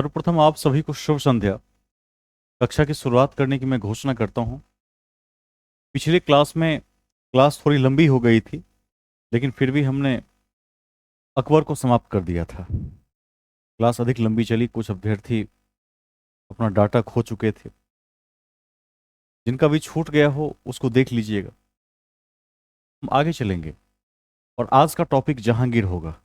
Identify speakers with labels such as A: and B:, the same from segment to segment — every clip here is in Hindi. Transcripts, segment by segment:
A: सर्वप्रथम आप सभी को शुभ संध्या। कक्षा की शुरुआत करने की मैं घोषणा करता हूँ। पिछले क्लास में क्लास थोड़ी लंबी हो गई थी, लेकिन फिर भी हमने अकबर को समाप्त कर दिया था। क्लास अधिक लंबी चली, कुछ अभ्यर्थी अपना डाटा खो चुके थे। जिनका भी छूट गया हो उसको देख लीजिएगा। हम आगे चलेंगे और आज का टॉपिक जहांगीर होगा।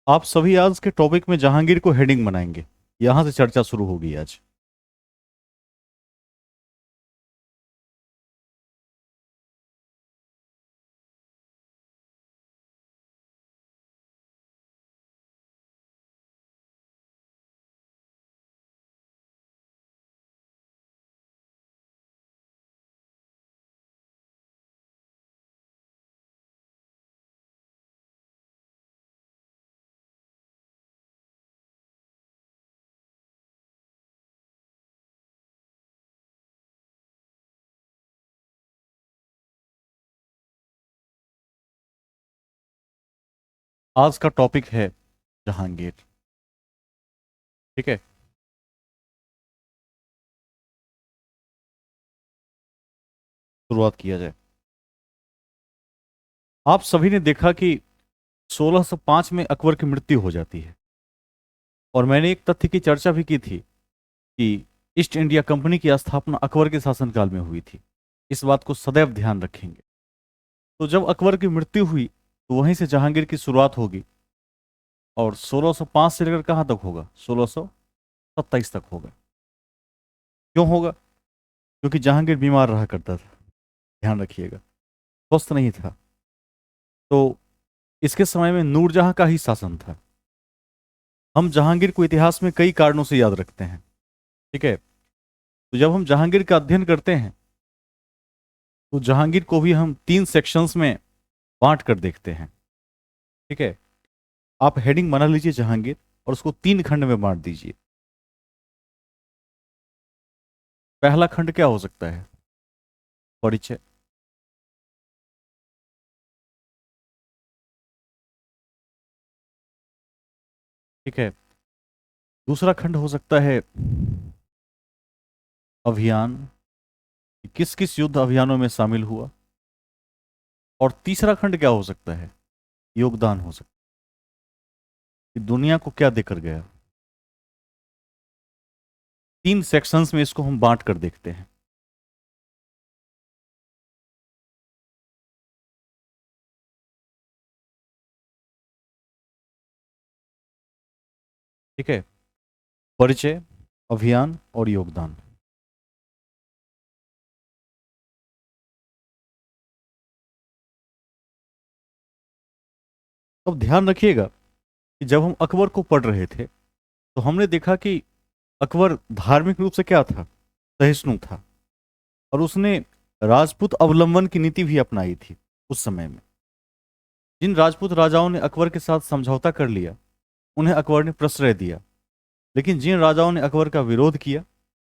A: आप सभी आज के टॉपिक में जहांगीर को हेडिंग बनाएंगे। यहां से चर्चा शुरू होगी आज। आज का टॉपिक है जहांगीर। ठीक है। शुरुआत किया जाए। आप सभी ने देखा कि 1605 में अकबर की मृत्यु हो जाती है। और मैंने एक तथ्य की चर्चा भी की थी कि ईस्ट इंडिया कंपनी की स्थापना अकबर के शासनकाल में हुई थी। इस बात को सदैव ध्यान रखेंगे। तो जब अकबर की मृत्यु हुई तो वहीं से जहांगीर की शुरुआत होगी। और 1605 से लेकर कहां तक होगा? 1627 तक होगा। क्यों होगा? क्योंकि जहांगीर बीमार रहा करता था। ध्यान रखिएगा, स्वस्थ नहीं था। तो इसके समय में नूरजहां का ही शासन था। हम जहांगीर को इतिहास में कई कारणों से याद रखते हैं। ठीक है। तो जब हम जहांगीर का अध्ययन करते हैं तो जहांगीर को भी हम 3 सेक्शंस में बांट कर देखते हैं। ठीक है। आप हेडिंग बना लीजिए जहांगीर और उसको 3 खंड में बांट दीजिए। पहला खंड क्या हो सकता है? परिचय। ठीक है। दूसरा खंड हो सकता है अभियान, किस किस युद्ध अभियानों में शामिल हुआ। और तीसरा खंड क्या हो सकता है? योगदान हो सकता है कि दुनिया को क्या देकर गया। 3 सेक्शंस में इसको हम बांट कर देखते हैं। ठीक है। परिचय, अभियान और योगदान। अब ध्यान रखिएगा कि जब हम अकबर को पढ़ रहे थे तो हमने देखा कि अकबर धार्मिक रूप से क्या था? सहिष्णु था। और उसने राजपूत अवलंबन की नीति भी अपनाई थी उस समय में। जिन राजपूत राजाओं ने अकबर के साथ समझौता कर लिया उन्हें अकबर ने प्रश्रय दिया। लेकिन जिन राजाओं ने अकबर का विरोध किया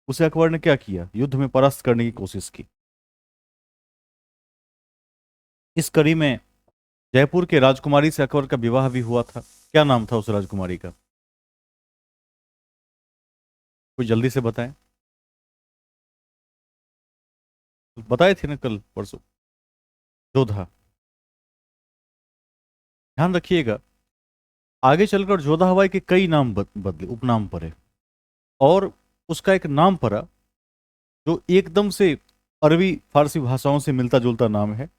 A: उसे अकबर ने क्या किया? युद्ध में परास्त करने की कोशिश की। इस कड़ी में जयपुर के राजकुमारी से अकबर का विवाह भी हुआ था। क्या नाम था उस राजकुमारी का? कोई जल्दी से बताएं। बताए थे ना कल परसों। जोधा। ध्यान रखिएगा, आगे चलकर जोधा हवाई के कई नाम बदले, उपनाम पड़े। और उसका एक नाम पड़ा जो एकदम से अरबी फारसी भाषाओं से मिलता जुलता नाम है।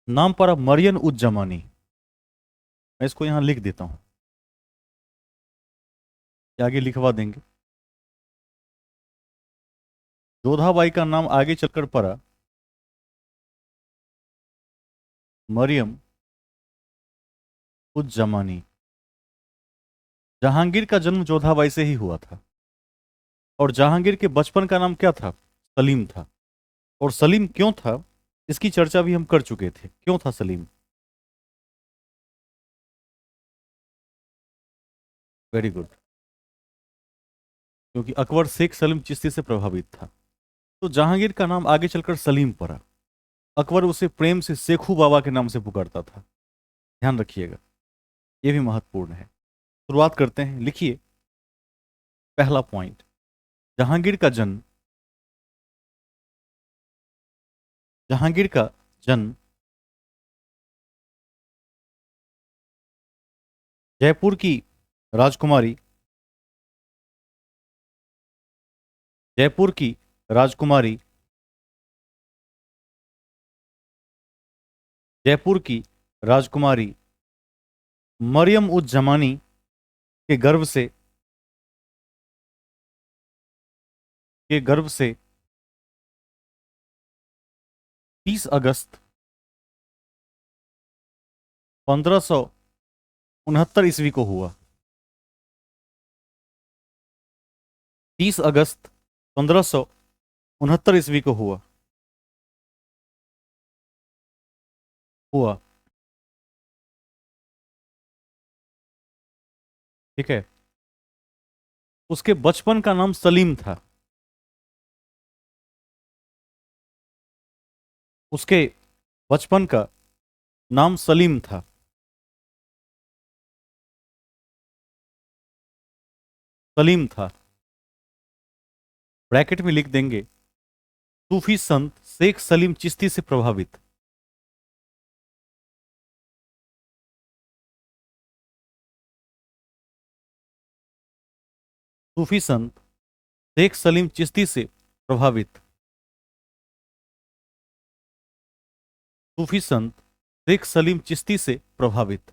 A: नाम पड़ा मरियन उज जमानी। मैं इसको यहां लिख देता हूं, आगे लिखवा देंगे। जोधाबाई का नाम आगे चलकर पड़ा मरियम उज जमानी। जहांगीर का जन्म जोधाबाई से ही हुआ था। और जहांगीर के बचपन का नाम क्या था? सलीम था। और सलीम क्यों था इसकी चर्चा भी हम कर चुके थे। क्यों था सलीम? Very good. क्योंकि अकबर शेख सलीम चिश्ती से प्रभावित था। तो जहांगीर का नाम आगे चलकर सलीम पड़ा। अकबर उसे प्रेम से शेखू बाबा के नाम से पुकारता था। ध्यान रखिएगा, यह भी महत्वपूर्ण है। शुरुआत करते हैं, लिखिए पहला पॉइंट। जहांगीर का जन्म जहांगीर का जन्म जयपुर की राजकुमारी जयपुर की राजकुमारी जयपुर की राजकुमारी मरियम उज जमानी के गर्भ से 30 अगस्त 1569 ईस्वी को हुआ। 30 अगस्त 1569 ईस्वी को हुआ। ठीक है। उसके बचपन का नाम सलीम था। उसके बचपन का नाम सलीम था। सलीम था। ब्रैकेट में लिख देंगे, सूफी संत शेख सलीम चिश्ती से प्रभावित। सूफी संत शेख सलीम चिश्ती से प्रभावित। सूफी संत शेख सलीम चिश्ती से प्रभावित।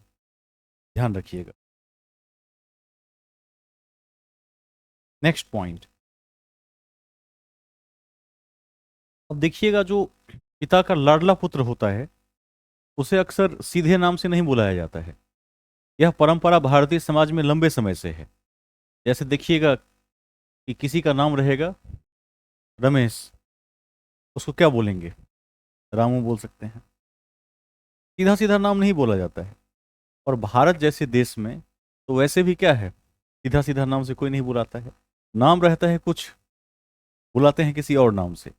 A: ध्यान रखिएगा। Next point. अब देखिएगा, जो पिता का लाडला पुत्र होता है उसे अक्सर सीधे नाम से नहीं बुलाया जाता है। यह परंपरा भारतीय समाज में लंबे समय से है। जैसे देखिएगा कि किसी का नाम रहेगा रमेश, उसको क्या बोलेंगे? रामू बोल सकते हैं। सीधा सीधा नाम नहीं बोला जाता है। और भारत जैसे देश में तो वैसे भी क्या है, सीधा सीधा नाम से कोई नहीं बुलाता है। नाम रहता है कुछ, बुलाते हैं किसी और नाम से।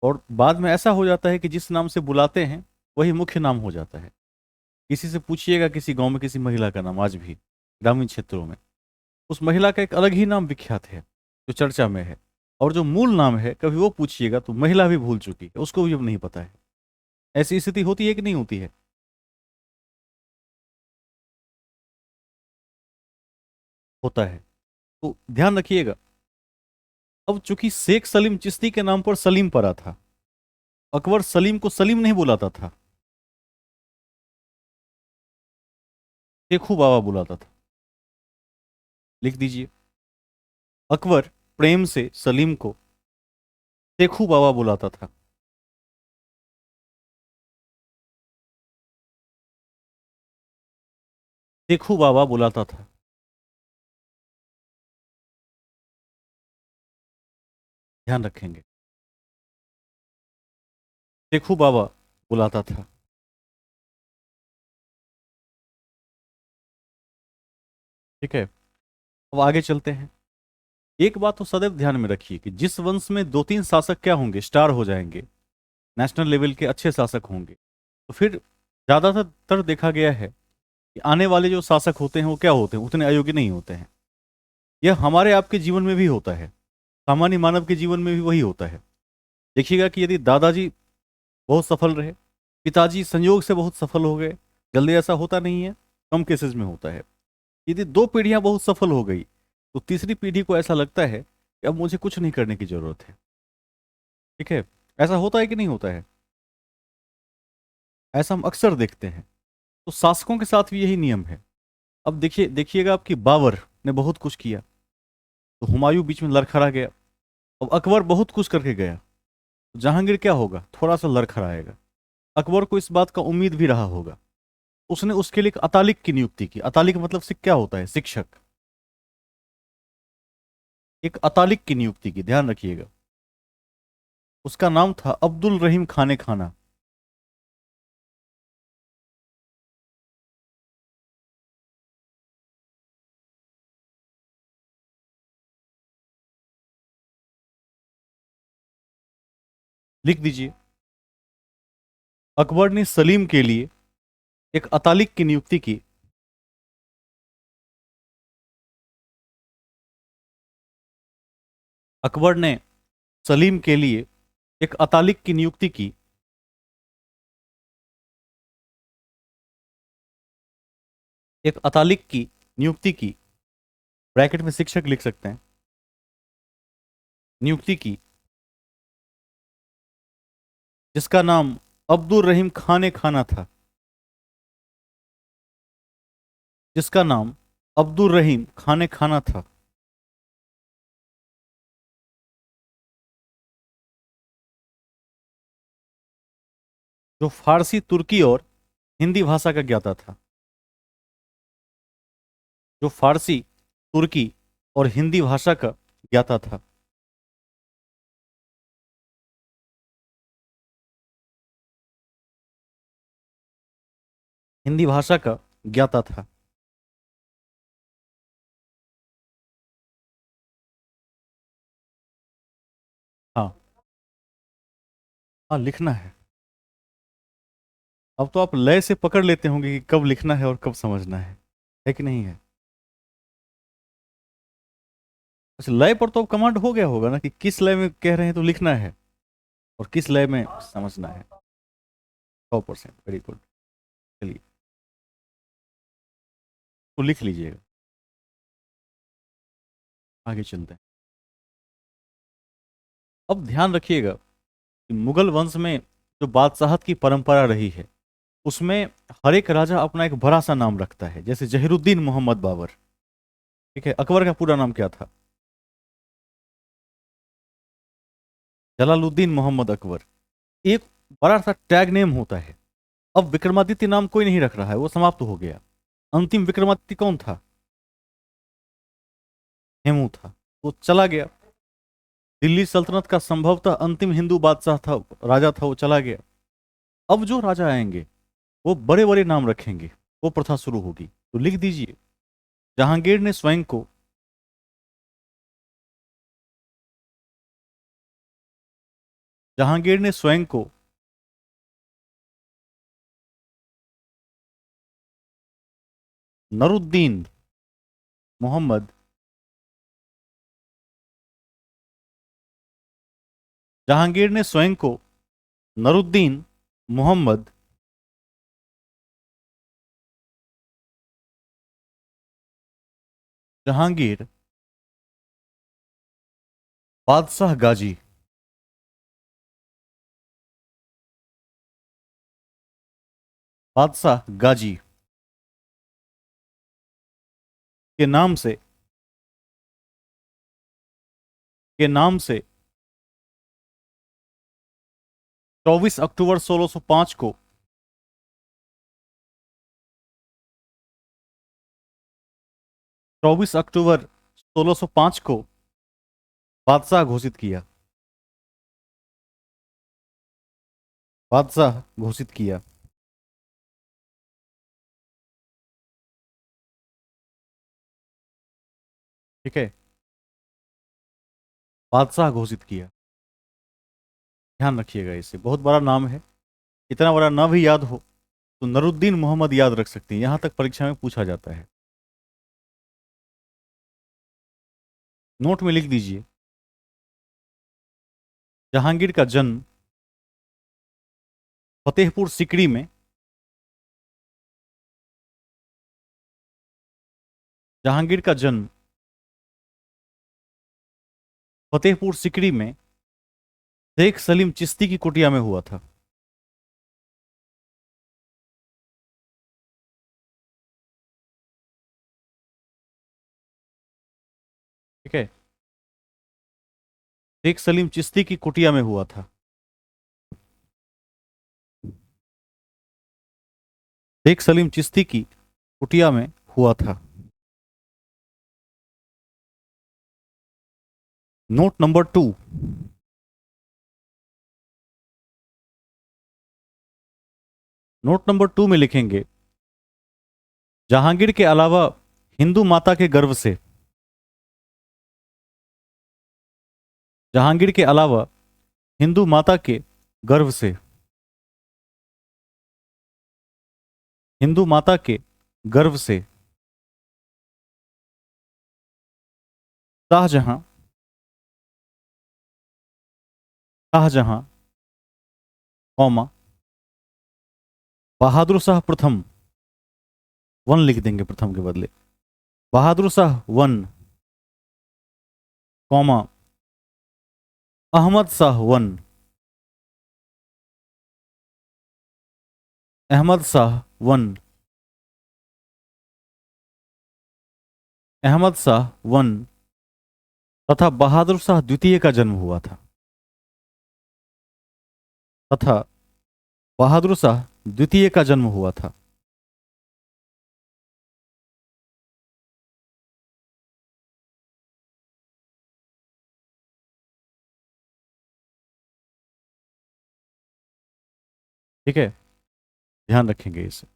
A: और बाद में ऐसा हो जाता है कि जिस नाम से बुलाते हैं वही मुख्य नाम हो जाता है। किसी से पूछिएगा किसी गांव में किसी महिला का नाम, आज भी ग्रामीण क्षेत्रों में उस महिला का एक अलग ही नाम विख्यात है जो चर्चा में है। और जो मूल नाम है कभी वो पूछिएगा तो महिला भी भूल चुकी है, उसको भी अब नहीं पता है। ऐसी स्थिति होती है कि नहीं होती है? होता है। तो ध्यान रखिएगा। अब चूंकि शेख सलीम चिश्ती के नाम पर सलीम पड़ा था, अकबर सलीम को सलीम नहीं बुलाता था, शेखू बाबा बुलाता था। लिख दीजिए, अकबर प्रेम से सलीम को शेखू बाबा बुलाता था। शेखू बाबा बुलाता था। ध्यान रखेंगे, शेखू बाबा बुलाता था। ठीक है। अब आगे चलते हैं। एक बात तो सदैव ध्यान में रखिए कि जिस वंश में दो तीन शासक क्या होंगे, स्टार हो जाएंगे, नेशनल लेवल के अच्छे शासक होंगे, तो फिर ज्यादातर देखा गया है कि आने वाले जो शासक होते हैं वो क्या होते हैं, उतने अयोग्य नहीं होते हैं। यह हमारे आपके जीवन में भी होता है, सामान्य मानव के जीवन में भी वही होता है। देखिएगा कि यदि दादाजी बहुत सफल रहे, पिताजी संयोग से बहुत सफल हो गए, जल्दी ऐसा होता नहीं है, कम केसेस में होता है। यदि दो पीढ़ियां बहुत सफल हो गई तो तीसरी पीढ़ी को ऐसा लगता है कि अब मुझे कुछ नहीं करने की जरूरत है। ठीक है। ऐसा होता है कि नहीं होता है? ऐसा हम अक्सर देखते हैं। तो शासकों के साथ भी यही नियम है। अब देखिएगा आपकी बाबर ने बहुत कुछ किया, तो हुमायूं बीच में लड़खड़ा गया। अब अकबर बहुत कुछ करके गया, तो जहांगीर क्या होगा, थोड़ा सा लड़खड़ाएगा। अकबर को इस बात का उम्मीद भी रहा होगा। उसने उसके लिए एक अतालिक की नियुक्ति की। अतालिक मतलब क्या होता है? शिक्षक। एक अतालिक की नियुक्ति की, ध्यान रखिएगा। उसका नाम था अब्दुल रहीम खाने खाना। लिख दीजिए। अकबर ने सलीम के लिए एक अतालिक की नियुक्ति की। अकबर ने सलीम के लिए एक अतालिक की नियुक्ति की। एक अतालिक की नियुक्ति की, ब्रैकेट में शिक्षक लिख सकते हैं, नियुक्ति की, जिसका नाम अब्दुल रहीम खाने खाना था। जिसका नाम अब्दुल रहीम खाने खाना था। जो फारसी, तुर्की और हिंदी भाषा का ज्ञाता था। जो फारसी, तुर्की और हिंदी भाषा का ज्ञाता था। हिंदी भाषा का ज्ञाता था। हाँ। हाँ, लिखना है। अब तो आप लय से पकड़ लेते होंगे कि कब लिखना है और कब समझना है कि नहीं है? अच्छा, लय पर तो अब कमांड हो गया होगा ना कि किस लय में कह रहे हैं तो लिखना है और किस लय में समझना है। 100%, वेरी गुड। चलिए, तो लिख लीजिएगा, आगे चलते हैं। अब ध्यान रखिएगा कि मुगल वंश में जो बादशाहत की परंपरा रही है उसमें हर एक राजा अपना एक बड़ा सा नाम रखता है। जैसे जहीरुद्दीन मोहम्मद बाबर, ठीक है, अकबर का पूरा नाम क्या था? जलालुद्दीन मोहम्मद अकबर। एक बड़ा सा टैग नेम होता है। अब विक्रमादित्य नाम कोई नहीं रख रहा है, वो समाप्त हो गया। अंतिम विक्रमादित्य कौन था? हेमू था, वो चला गया। दिल्ली सल्तनत का संभवतः अंतिम हिंदू बादशाह था, राजा था, वो चला गया। अब जो राजा आएंगे वो बड़े बड़े नाम रखेंगे, वो प्रथा शुरू होगी। तो लिख दीजिए, जहांगीर ने स्वयं को जहांगीर ने स्वयं को नरुद्दीन मोहम्मद जहांगीर ने स्वयं को नरुद्दीन मोहम्मद जहांगीर बादशाह गाजी बादशाह गाजी के नाम से के नाम से 24 अक्टूबर 1605 को 24 अक्टूबर 1605 को बादशाह घोषित किया। बादशाह घोषित किया। ठीक है, बादशाह घोषित किया। ध्यान रखिएगा, इसे बहुत बड़ा नाम है। इतना बड़ा ना भी याद हो तो नरुद्दीन मोहम्मद याद रख सकते हैं, यहां तक परीक्षा में पूछा जाता है। नोट में लिख दीजिए, जहांगीर का जन्म फतेहपुर सिकरी में जहांगीर का जन्म फतेहपुर सिकरी में शेख सलीम चिश्ती की कुटिया में हुआ था। ठीक है, शेख सलीम चिश्ती की कुटिया में हुआ था। शेख सलीम चिश्ती की कुटिया में हुआ था। Note number 2। नोट नंबर 2 में लिखेंगे, जहांगीर के अलावा हिंदू माता के गर्भ से जहांगीर के अलावा हिंदू माता के गर्व से, हिंदू माता के गर्व से, शाहजहां, शाहजहां, कौमा, बहादुर शाह प्रथम, वन लिख देंगे प्रथम के बदले, Bahadur Shah one, comma, Ahmad Shah one, Ahmad Shah one, Ahmad Shah one तथा बहादुर शाह द्वितीय का जन्म हुआ था, तथा बहादुर शाह द्वितीय का जन्म हुआ था। ठीक है, ध्यान रखेंगे इसे।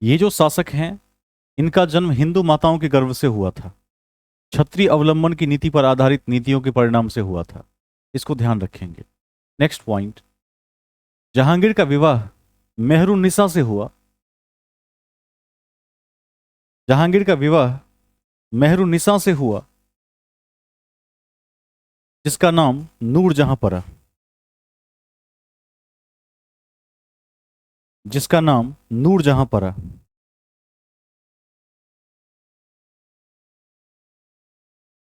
A: ये जो शासक हैं, इनका जन्म हिंदू माताओं के गर्भ से हुआ था, क्षत्रिय अवलंबन की नीति पर आधारित नीतियों के परिणाम से हुआ था। इसको ध्यान रखेंगे। नेक्स्ट पॉइंट, जहांगीर का विवाह मेहरुन्निसा से हुआ। जहांगीर का विवाह मेहरुन्निसा से हुआ, जिसका नाम नूरजहां पड़ा, जिसका नाम नूरजहां पड़ा।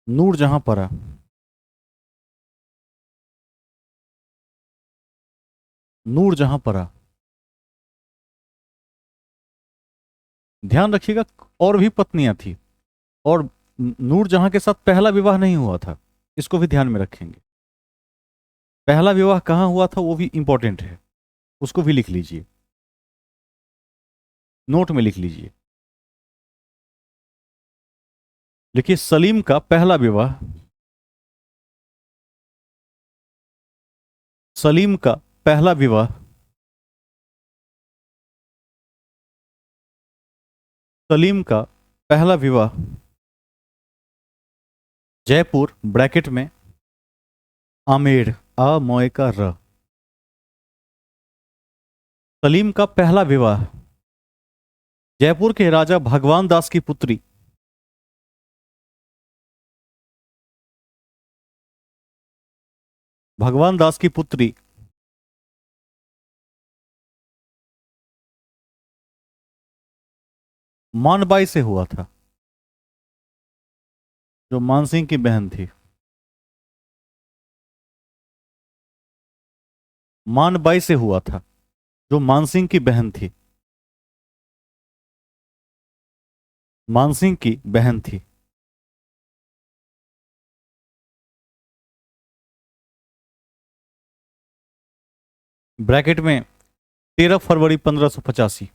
A: नूरजहां पड़ा, नूरजहां पड़ा। ध्यान रखिएगा, और भी पत्नियां थी, और नूरजहां के साथ पहला विवाह नहीं हुआ था, इसको भी ध्यान में रखेंगे। पहला विवाह कहां हुआ था वो भी इंपॉर्टेंट है, उसको भी लिख लीजिए, नोट में लिख लीजिए। देखिए, सलीम का पहला विवाह, सलीम का पहला विवाह, सलीम का पहला विवाह जयपुर ब्रैकेट में आमेर, आ मोए का र, सलीम का पहला विवाह जयपुर के राजा भगवान दास की पुत्री, भगवान दास की पुत्री मानबाई से हुआ था, जो मानसिंह की बहन थी। मानबाई से हुआ था, जो मानसिंह की बहन थी, मानसिंह की बहन थी। ब्रैकेट में 13 फरवरी 1585।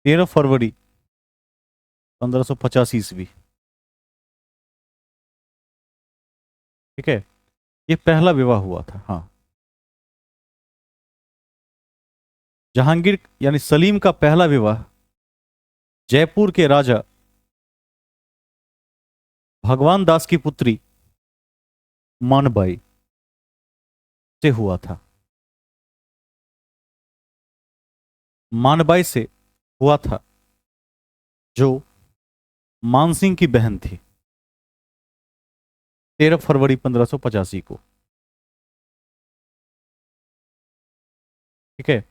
A: 13 फरवरी 1585 ईस्वी। ठीक है, ये पहला विवाह हुआ था। हाँ, जहांगीर यानी सलीम का पहला विवाह जयपुर के राजा भगवान दास की पुत्री मानबाई से हुआ था, मानबाई से हुआ था, जो मानसिंह की बहन थी, 13 फरवरी 1585 को। ठीक है,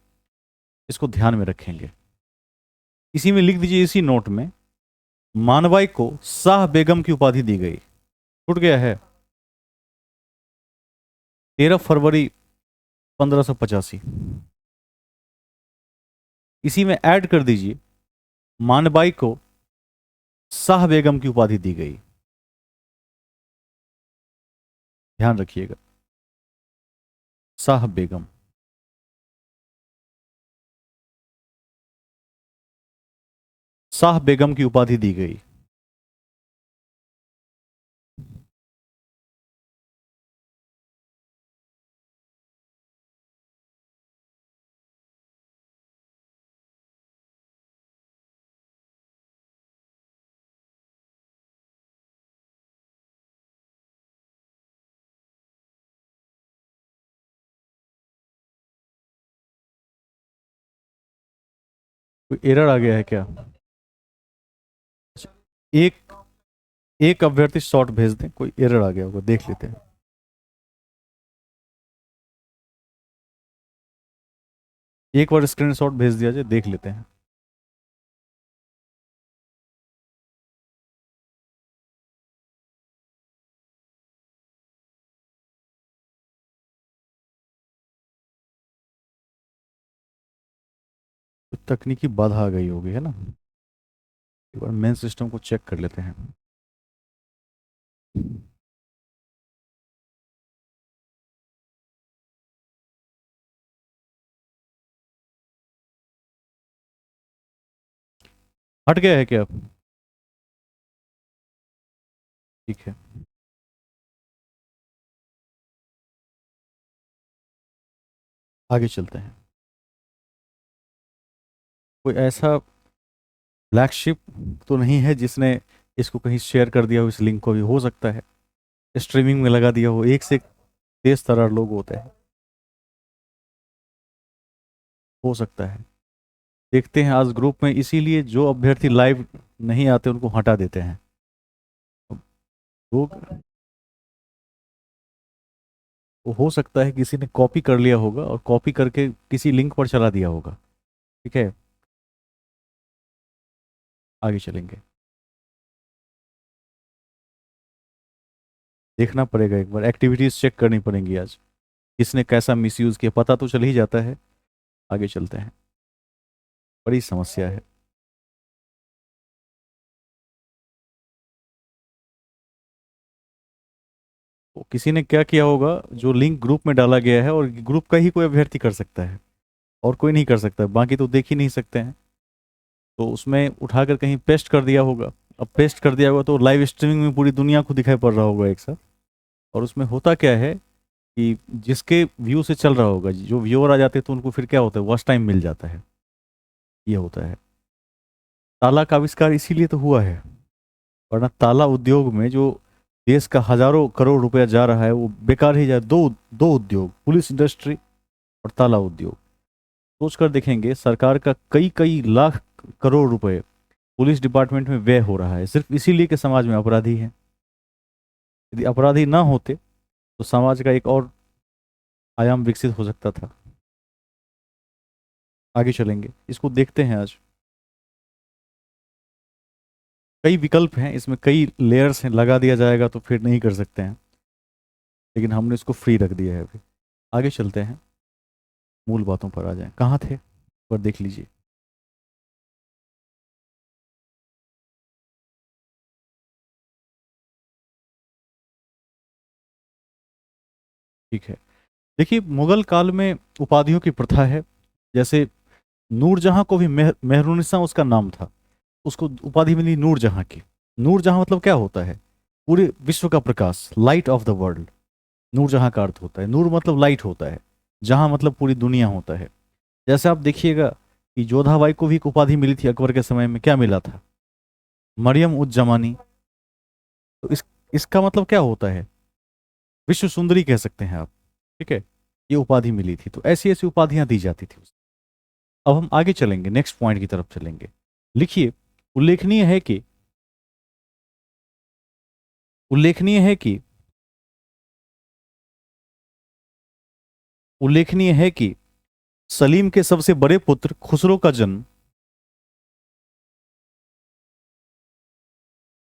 A: इसको ध्यान में रखेंगे। इसी में लिख दीजिए, इसी नोट में, मानबाई को शाह बेगम की उपाधि दी गई। छूट गया है, 13 फरवरी 1585। इसी में ऐड कर दीजिए, मानबाई को शाह बेगम की उपाधि दी गई। ध्यान रखिएगा, शाह बेगम। शाह बेगम की उपाधि दी गई। कोई एरर आ गया है क्या? अच्छा, एक एक अभ्यर्थी शॉर्ट भेज दें, कोई एरर आ गया होगा, देख लेते हैं। एक बार स्क्रीनशॉट भेज दिया जाए, देख लेते हैं। तो तकनीकी बाधा आ गई होगी, है ना? एक बार मेन सिस्टम को चेक कर लेते हैं। हट गया है क्या? ठीक है, आगे चलते हैं। कोई ऐसा ब्लैक शिप तो नहीं है जिसने इसको कहीं शेयर कर दिया हो, इस लिंक को भी हो सकता है स्ट्रीमिंग में लगा दिया हो, एक से एक तेज तर्रार लोग होते हैं, हो सकता है। देखते हैं आज ग्रुप में, इसीलिए जो अभ्यर्थी लाइव नहीं आते उनको हटा देते हैं। अब लोग, वो हो सकता है किसी ने कॉपी कर लिया होगा और कॉपी करके किसी लिंक पर चला दिया होगा। ठीक है, आगे चलेंगे। देखना पड़ेगा, एक बार एक्टिविटीज चेक करनी पड़ेंगी आज, किसने कैसा मिसयूज किया पता तो चल ही जाता है। आगे चलते हैं, बड़ी समस्या है। तो किसी ने क्या किया होगा, जो लिंक ग्रुप में डाला गया है, और ग्रुप का ही कोई अभ्यर्थी कर सकता है और कोई नहीं कर सकता, बाकी तो देख ही नहीं सकते हैं। तो उसमें उठाकर कहीं पेस्ट कर दिया होगा। अब पेस्ट कर दिया होगा तो लाइव स्ट्रीमिंग में पूरी दुनिया को दिखाई पड़ रहा होगा एक साथ। और उसमें होता क्या है कि जिसके व्यू से चल रहा होगा, जो व्यूअर आ जाते हैं तो उनको फिर क्या होता है, वॉच टाइम मिल जाता है। ये होता है। ताला का आविष्कार इसीलिए तो हुआ है, वरना ताला उद्योग में जो देश का हजारों करोड़ रुपया जा रहा है वो बेकार ही जाए। दो दो उद्योग, पुलिस इंडस्ट्री और ताला उद्योग। सोच कर देखेंगे, सरकार का कई कई लाख करोड़ रुपए पुलिस डिपार्टमेंट में व्यय हो रहा है, सिर्फ इसीलिए कि समाज में अपराधी हैं। यदि अपराधी ना होते तो समाज का एक और आयाम विकसित हो सकता था। आगे चलेंगे, इसको देखते हैं आज। कई विकल्प हैं इसमें, कई लेयर्स हैं, लगा दिया जाएगा तो फिर नहीं कर सकते हैं, लेकिन हमने इसको फ्री रख दिया है अभी। आगे चलते हैं, मूल बातों पर आ जाएं। कहाँ थे, पर देख लीजिए। ठीक है, देखिए मुगल काल में उपाधियों की प्रथा है। जैसे नूरजहां को भी मेहरुनिसा उसका नाम था, उसको उपाधि मिली नूरजहां की। नूरजहां मतलब क्या होता है, पूरे विश्व का प्रकाश, light of the world. Nurjahan का अर्थ होता है, नूर मतलब लाइट होता है, जहां मतलब पूरी दुनिया होता है। जैसे आप देखिएगा कि जोधाबाई को भी एक उपाधि मिली थी अकबर के समय में, क्या मिला था, मरियम उज जमानी। तो इसका मतलब क्या होता है, विश्व सुंदरी कह सकते हैं आप। ठीक है, ये उपाधि मिली थी, तो ऐसी ऐसी उपाधियां दी जाती थी। अब हम आगे चलेंगे, नेक्स्ट पॉइंट की तरफ चलेंगे। लिखिए, उल्लेखनीय है कि उल्लेखनीय है कि उल्लेखनीय है कि सलीम के सबसे बड़े पुत्र खुसरो का जन्म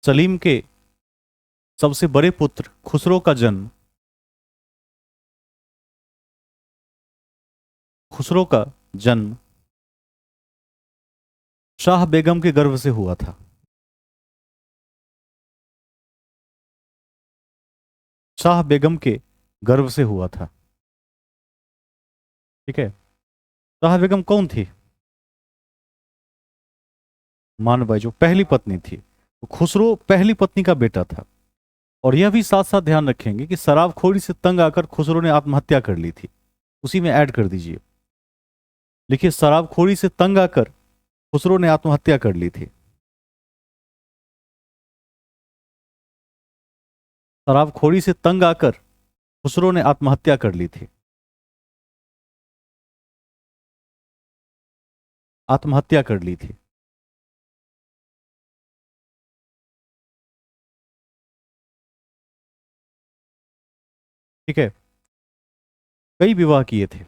A: सलीम के सबसे बड़े पुत्र खुसरो का जन्म खुसरो का जन्म शाह बेगम के गर्भ से हुआ था। शाह बेगम के गर्भ से हुआ था। ठीक है, शाह बेगम कौन थी? मानबाई, जो पहली पत्नी थी। तो खुसरो पहली पत्नी का बेटा था। और यह भी साथ साथ ध्यान रखेंगे कि शराबखोरी से तंग आकर खुसरो ने आत्महत्या कर ली थी। उसी में ऐड कर दीजिए, लिखिए शराबखोरी से तंग आकर खुसरो ने आत्महत्या कर ली थी। शराबखोरी से तंग आकर खुसरो ने आत्महत्या कर ली थी। आत्महत्या कर ली थी। ठीक है, कई विवाह किए थे।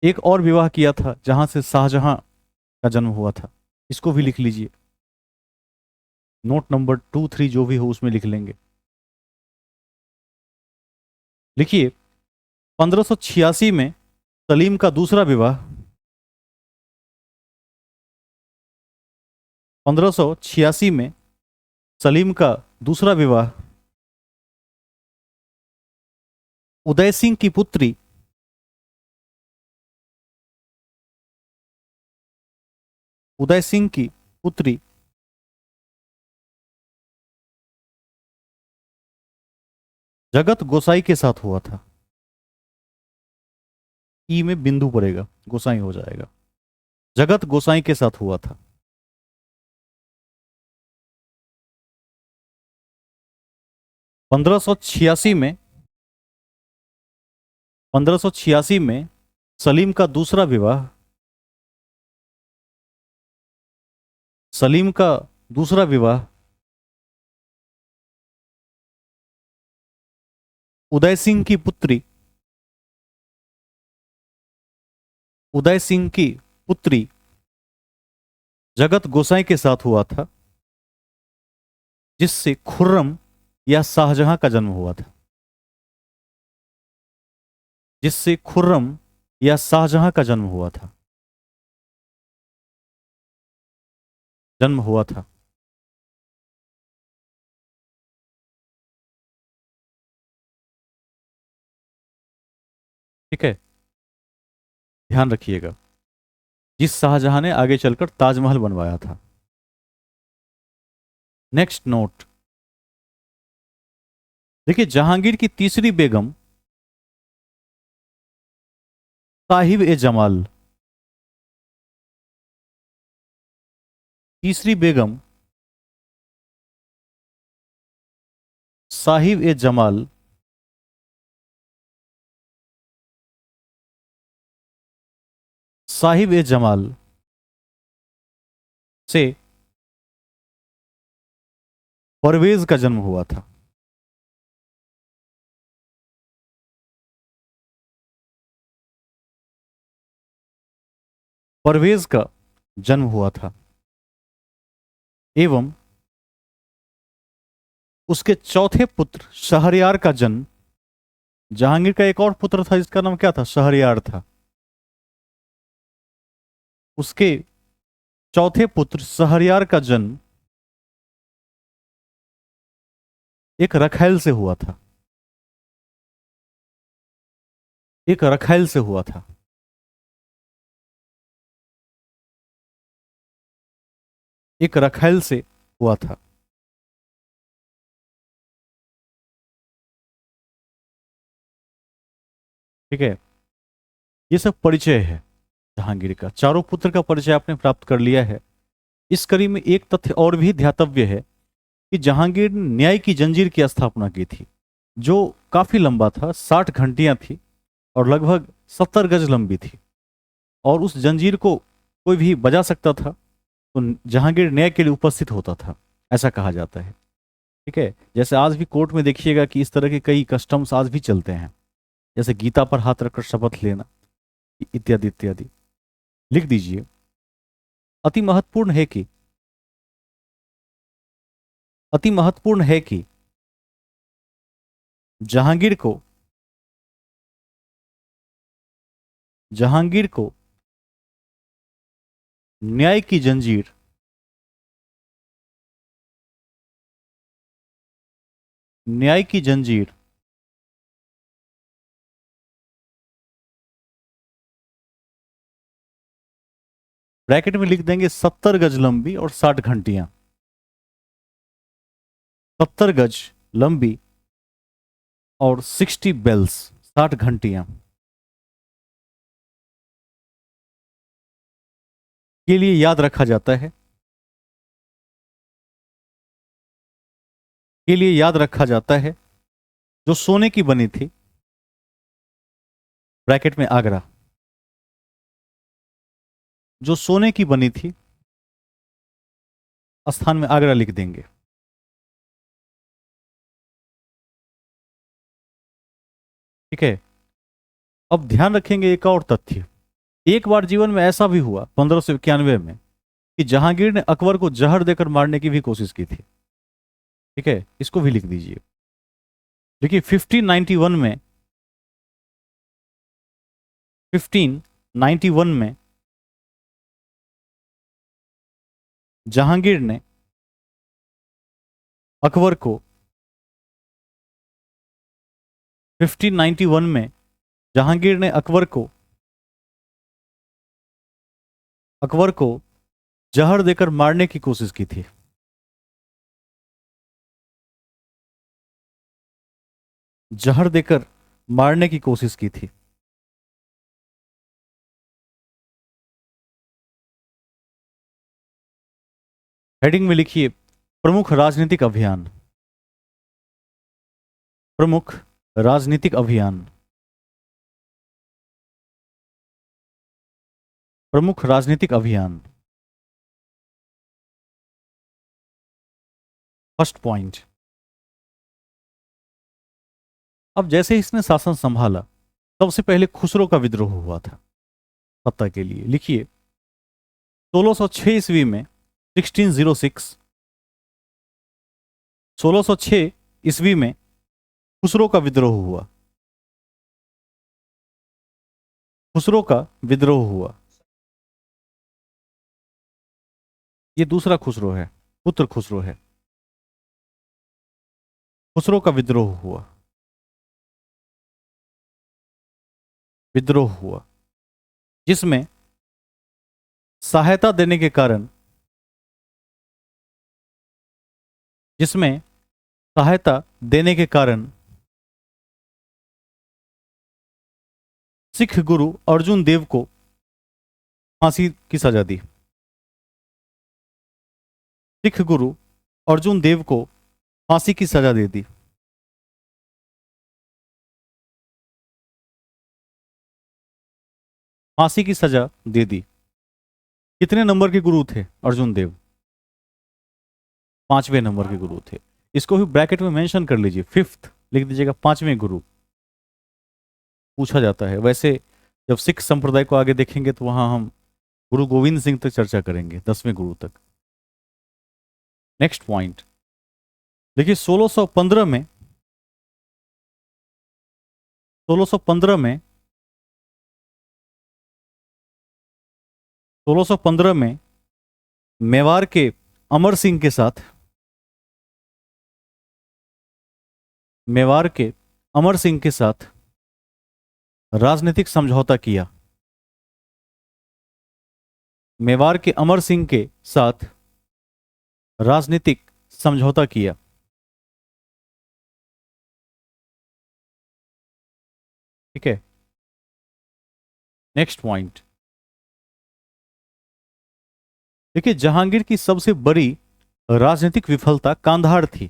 A: एक और विवाह किया था जहां से शाहजहां का जन्म हुआ था, इसको भी लिख लीजिए। नोट नंबर 2, 3 जो भी हो उसमें लिख लेंगे। लिखिए, 1586 में सलीम का दूसरा विवाह, 1586 में सलीम का दूसरा विवाह उदय सिंह की पुत्री उदय सिंह की पुत्री जगत गोसाई के साथ हुआ था। ई में बिंदु पड़ेगा, गोसाई हो जाएगा। जगत गोसाई के साथ हुआ था। 1586 में 1586 में सलीम का दूसरा विवाह सलीम का दूसरा विवाह उदय सिंह की पुत्री उदय सिंह की पुत्री जगत गोसाई के साथ हुआ था, जिससे खुर्रम या शाहजहां का जन्म हुआ था। जिससे खुर्रम या शाहजहां का जन्म हुआ था। जन्म हुआ था। ठीक है, ध्यान रखिएगा, जिस शाहजहां ने आगे चलकर ताजमहल बनवाया था। नेक्स्ट नोट, देखिए, जहांगीर की तीसरी बेगम साहिब ए जमाल, तीसरी बेगम साहिब ए जमाल साहिब ए जमाल से परवेज का जन्म हुआ था। परवेज का जन्म हुआ था एवं उसके चौथे पुत्र शहरयार का जन्म, जहांगीर का एक और पुत्र था जिसका नाम क्या था, शहरयार था। उसके चौथे पुत्र शहरयार का जन्म एक रखैल से हुआ था। एक रखैल से हुआ था। एक रखैल से हुआ था। ठीक है, ये सब परिचय है जहांगीर का। चारों पुत्र का परिचय आपने प्राप्त कर लिया है। इस कड़ी में एक तथ्य और भी ध्यातव्य है कि जहांगीर ने न्याय की जंजीर की स्थापना की थी, जो काफी लंबा था, 60 घंटियां थी और लगभग 70 गज लंबी थी। और उस जंजीर को कोई भी बजा सकता था, तो जहांगीर न्याय के लिए उपस्थित होता था, ऐसा कहा जाता है। ठीक है, जैसे आज भी कोर्ट में देखिएगा कि इस तरह के कई कस्टम्स आज भी चलते हैं, जैसे गीता पर हाथ रखकर शपथ लेना इत्यादि इत्यादि। लिख दीजिए, अति महत्वपूर्ण है कि अति महत्वपूर्ण है कि जहांगीर को जहांगीर को न्याय की जंजीर न्याय की जंजीर ब्रैकेट में लिख देंगे 70 गज लंबी और 60 घंटियां। 70 गज लंबी और 60 बेल्स, 60 घंटियां के लिए याद रखा जाता है। के लिए याद रखा जाता है, जो सोने की बनी थी, ब्रैकेट में आगरा। जो सोने की बनी थी, स्थान में आगरा लिख देंगे। ठीक है। अब ध्यान रखेंगे एक और तथ्य। एक बार जीवन में ऐसा भी हुआ 1591 में कि जहांगीर ने अकबर को जहर देकर मारने की भी कोशिश की थी। ठीक है, इसको भी लिख दीजिए। देखिए 1591 में 1591 में जहांगीर ने अकबर को 1591 में जहांगीर ने अकबर को जहर देकर मारने की कोशिश की थी। जहर देकर मारने की कोशिश की थी। हेडिंग में लिखिए प्रमुख राजनीतिक अभियान। प्रमुख राजनीतिक अभियान। प्रमुख राजनीतिक अभियान। First point. अब जैसे ही इसने शासन संभाला, सबसे पहले खुसरो का विद्रोह हुआ था। सत्ता के लिए लिखिए 1606 ईस्वी में 1606 1606 ईस्वी में खुसरो का विद्रोह हुआ। खुसरो का विद्रोह हुआ। ये दूसरा खुसरो है, पुत्र खुसरो है। खुसरो का विद्रोह हुआ। विद्रोह हुआ जिसमें सहायता देने के कारण जिसमें सहायता देने के कारण सिख गुरु अर्जुन देव को फांसी की सजा दी। सिख गुरु अर्जुन देव को फांसी की सजा दे दी। फांसी की सजा दे दी। कितने नंबर के गुरु थे अर्जुन देव? 5वें नंबर के गुरु थे। इसको भी ब्रैकेट में मेंशन कर लीजिए, 5th लिख दीजिएगा, 5वें गुरु। पूछा जाता है। वैसे जब सिख संप्रदाय को आगे देखेंगे तो वहां हम गुरु गोविंद सिंह तक चर्चा करेंगे, 10वें गुरु तक। नेक्स्ट पॉइंट देखिए 1615 में 1615 में 1615 में मेवाड़ के अमर सिंह के साथ मेवाड़ के अमर सिंह के साथ राजनीतिक समझौता किया। मेवाड़ के अमर सिंह के साथ राजनीतिक समझौता किया। ठीक है। नेक्स्ट पॉइंट देखिए जहांगीर की सबसे बड़ी राजनीतिक विफलता कांधार थी।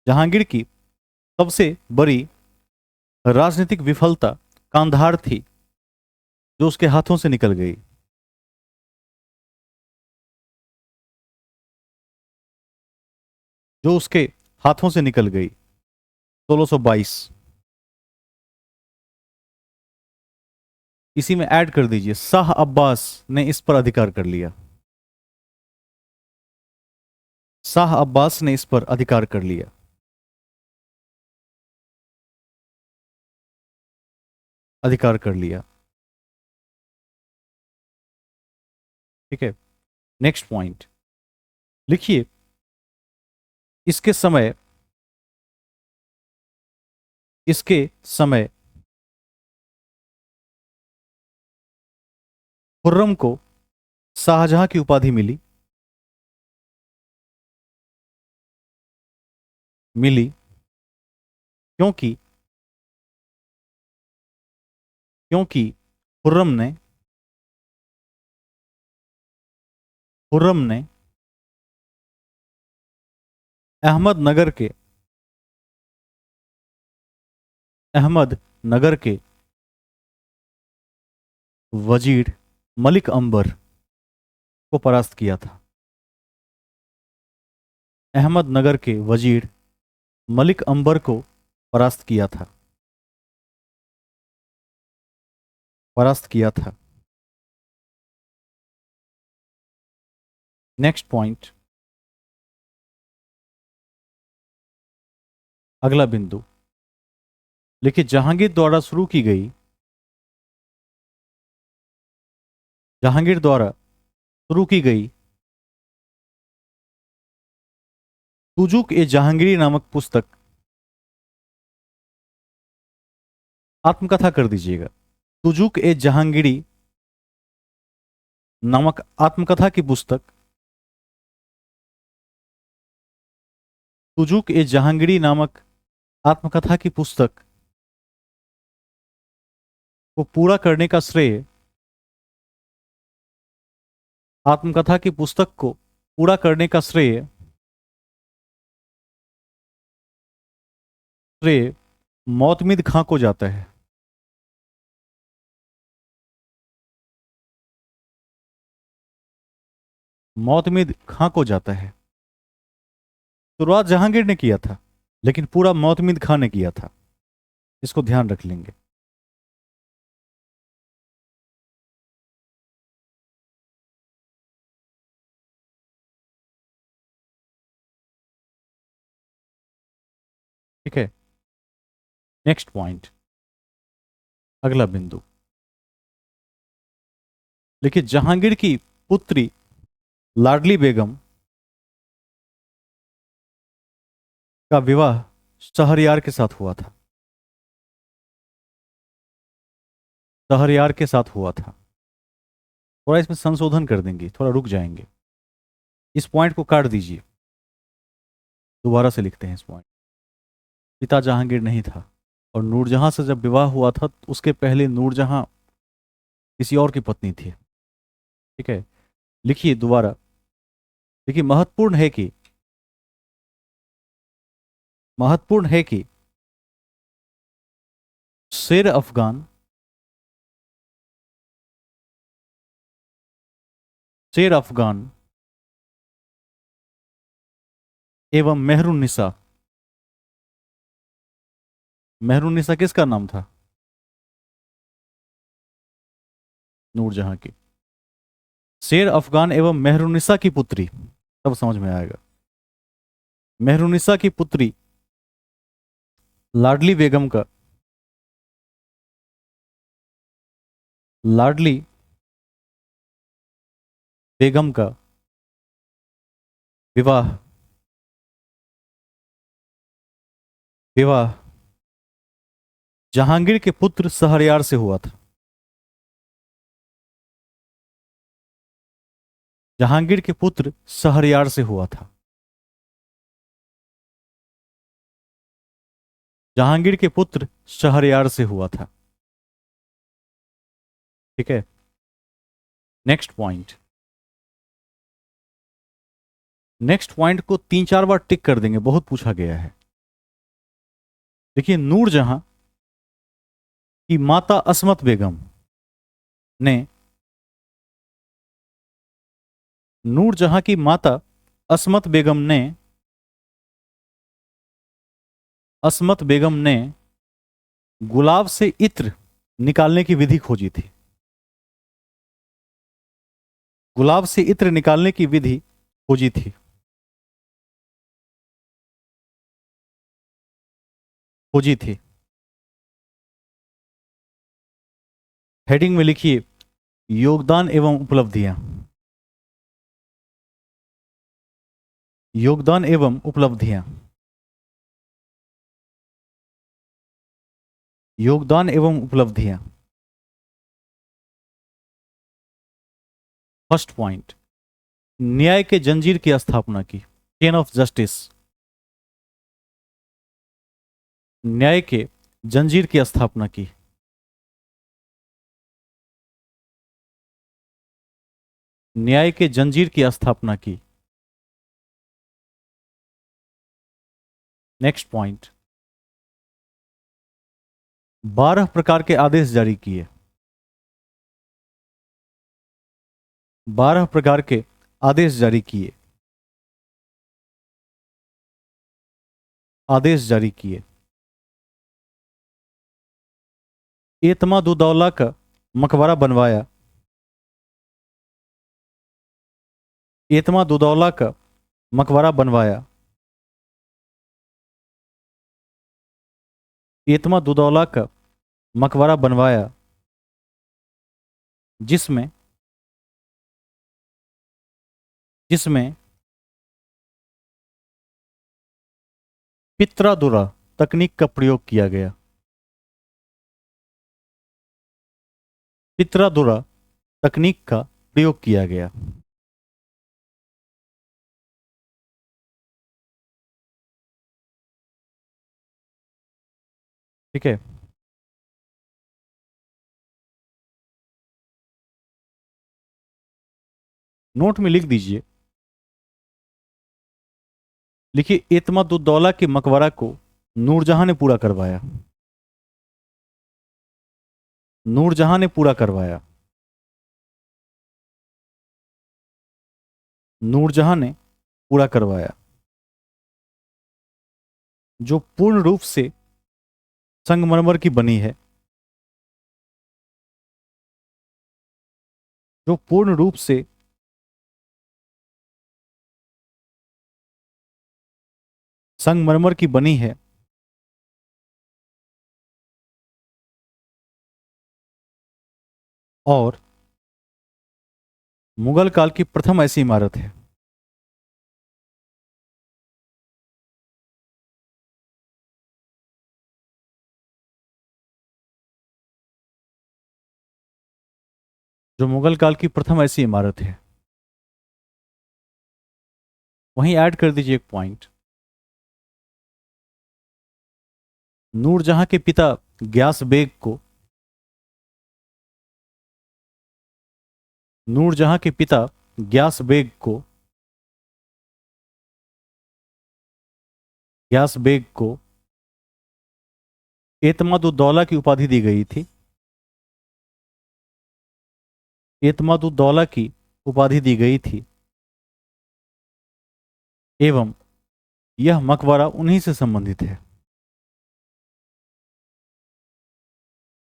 A: जहांगीर की सबसे बड़ी राजनीतिक विफलता कांधार थी, जो उसके हाथों से निकल गई। जो उसके हाथों से निकल गई 1622। इसी में ऐड कर दीजिए शाह अब्बास ने इस पर अधिकार कर लिया। शाह अब्बास ने इस पर अधिकार कर लिया। अधिकार कर लिया। ठीक है। नेक्स्ट पॉइंट लिखिए इसके समय खुर्रम को शाहजहां की उपाधि मिली। मिली क्योंकि क्योंकि खुर्रम ने खुर्रम ने अहमदनगर के अहमदनगर के वजीर मलिक अंबर को परास्त किया था। अहमदनगर के वजीर मलिक अंबर को परास्त किया था। परास्त किया था। नेक्स्ट पॉइंट, अगला बिंदु लिखिए, जहांगीर द्वारा शुरू की गई, जहांगीर द्वारा शुरू की गई तुजुक ए जहांगीरी नामक पुस्तक, आत्मकथा कर दीजिएगा। तुजुक ए जहांगीरी नामक आत्मकथा की पुस्तक, तुजुक ए जहांगीरी नामक आत्मकथा की पुस्तक को पूरा करने का श्रेय, आत्मकथा की पुस्तक को पूरा करने का श्रेय श्रेय मोतमिद खां को जाता है। मोतमिद खां को जाता है। शुरुआत जहांगीर ने किया था, लेकिन पूरा मोतमिद खां ने किया था। इसको ध्यान रख लेंगे। ठीक है। नेक्स्ट पॉइंट, अगला बिंदु देखिए, जहांगीर की पुत्री लाडली बेगम का विवाह शहरयार के साथ हुआ था। शहरयार के साथ हुआ था। थोड़ा इसमें संशोधन कर देंगे, थोड़ा रुक जाएंगे। इस पॉइंट को काट दीजिए, दोबारा से लिखते हैं इस पॉइंट। पिता जहांगीर नहीं था, और नूरजहां से जब विवाह हुआ था तो उसके पहले नूरजहां किसी और की पत्नी थी। ठीक है, लिखिए दोबारा। देखिए, महत्वपूर्ण है कि शेर अफगान, शेर अफगान एवं मेहरुन्निसा, मेहरुन्निसा किसका नाम था? नूरजहां की। शेर अफगान एवं मेहरुन्निसा की पुत्री, तब समझ में आएगा। मेहरुन्निसा की पुत्री लाडली बेगम का, लाडली बेगम का विवाह, विवाह जहांगीर के पुत्र शहरयार से हुआ था। जहांगीर के पुत्र शहरयार से हुआ था। जहांगीर के पुत्र शहरयार से हुआ था। ठीक है। नेक्स्ट पॉइंट, नेक्स्ट पॉइंट को 3-4 बार टिक कर देंगे, बहुत पूछा गया है। देखिए, नूरजहां की माता असमत बेगम ने, नूरजहां की माता असमत बेगम ने, असमत बेगम ने गुलाब से इत्र निकालने की विधि खोजी थी। गुलाब से इत्र निकालने की विधि खोजी थी। खोजी थी। हेडिंग में लिखिए, योगदान एवं उपलब्धियां। योगदान एवं उपलब्धियां। योगदान एवं उपलब्धियां। फर्स्ट पॉइंट, न्याय के जंजीर की स्थापना की, चेन ऑफ जस्टिस। न्याय के जंजीर की स्थापना की। न्याय के जंजीर की स्थापना की। नेक्स्ट पॉइंट, 12 प्रकार के आदेश जारी किए। 12 प्रकार के आदेश जारी किए। आदेश जारी किए। एतमादुद्दौला का मकबरा बनवाया। एतमादुद्दौला का मकबरा बनवाया। एतमादुद्दौला का मकबरा बनवाया जिसमें जिसमें पित्रादुरा तकनीक का प्रयोग किया गया। पित्रादुरा तकनीक का प्रयोग किया गया। ठीक है। नोट में लिख दीजिए, लिखिए एतमादुद्दौला के मकबरा को नूरजहां ने पूरा करवाया। नूरजहां ने पूरा करवाया। नूरजहां ने पूरा करवाया। जो पूर्ण रूप से संगमरमर की बनी है। जो पूर्ण रूप से संगमरमर की बनी है और मुगल काल की प्रथम ऐसी इमारत है। जो मुगल काल की प्रथम ऐसी इमारत है। वहीं ऐड कर दीजिए एक पॉइंट। नूरजहां के पिता ग्यास बेग को नूरजहां के पिता ग्यास बेग को ग्यास बेग को एतमादुद्दौला की उपाधि दी गई थी। एतमादुद्दौला की उपाधि दी गई थी एवं यह मकबरा उन्हीं से संबंधित है।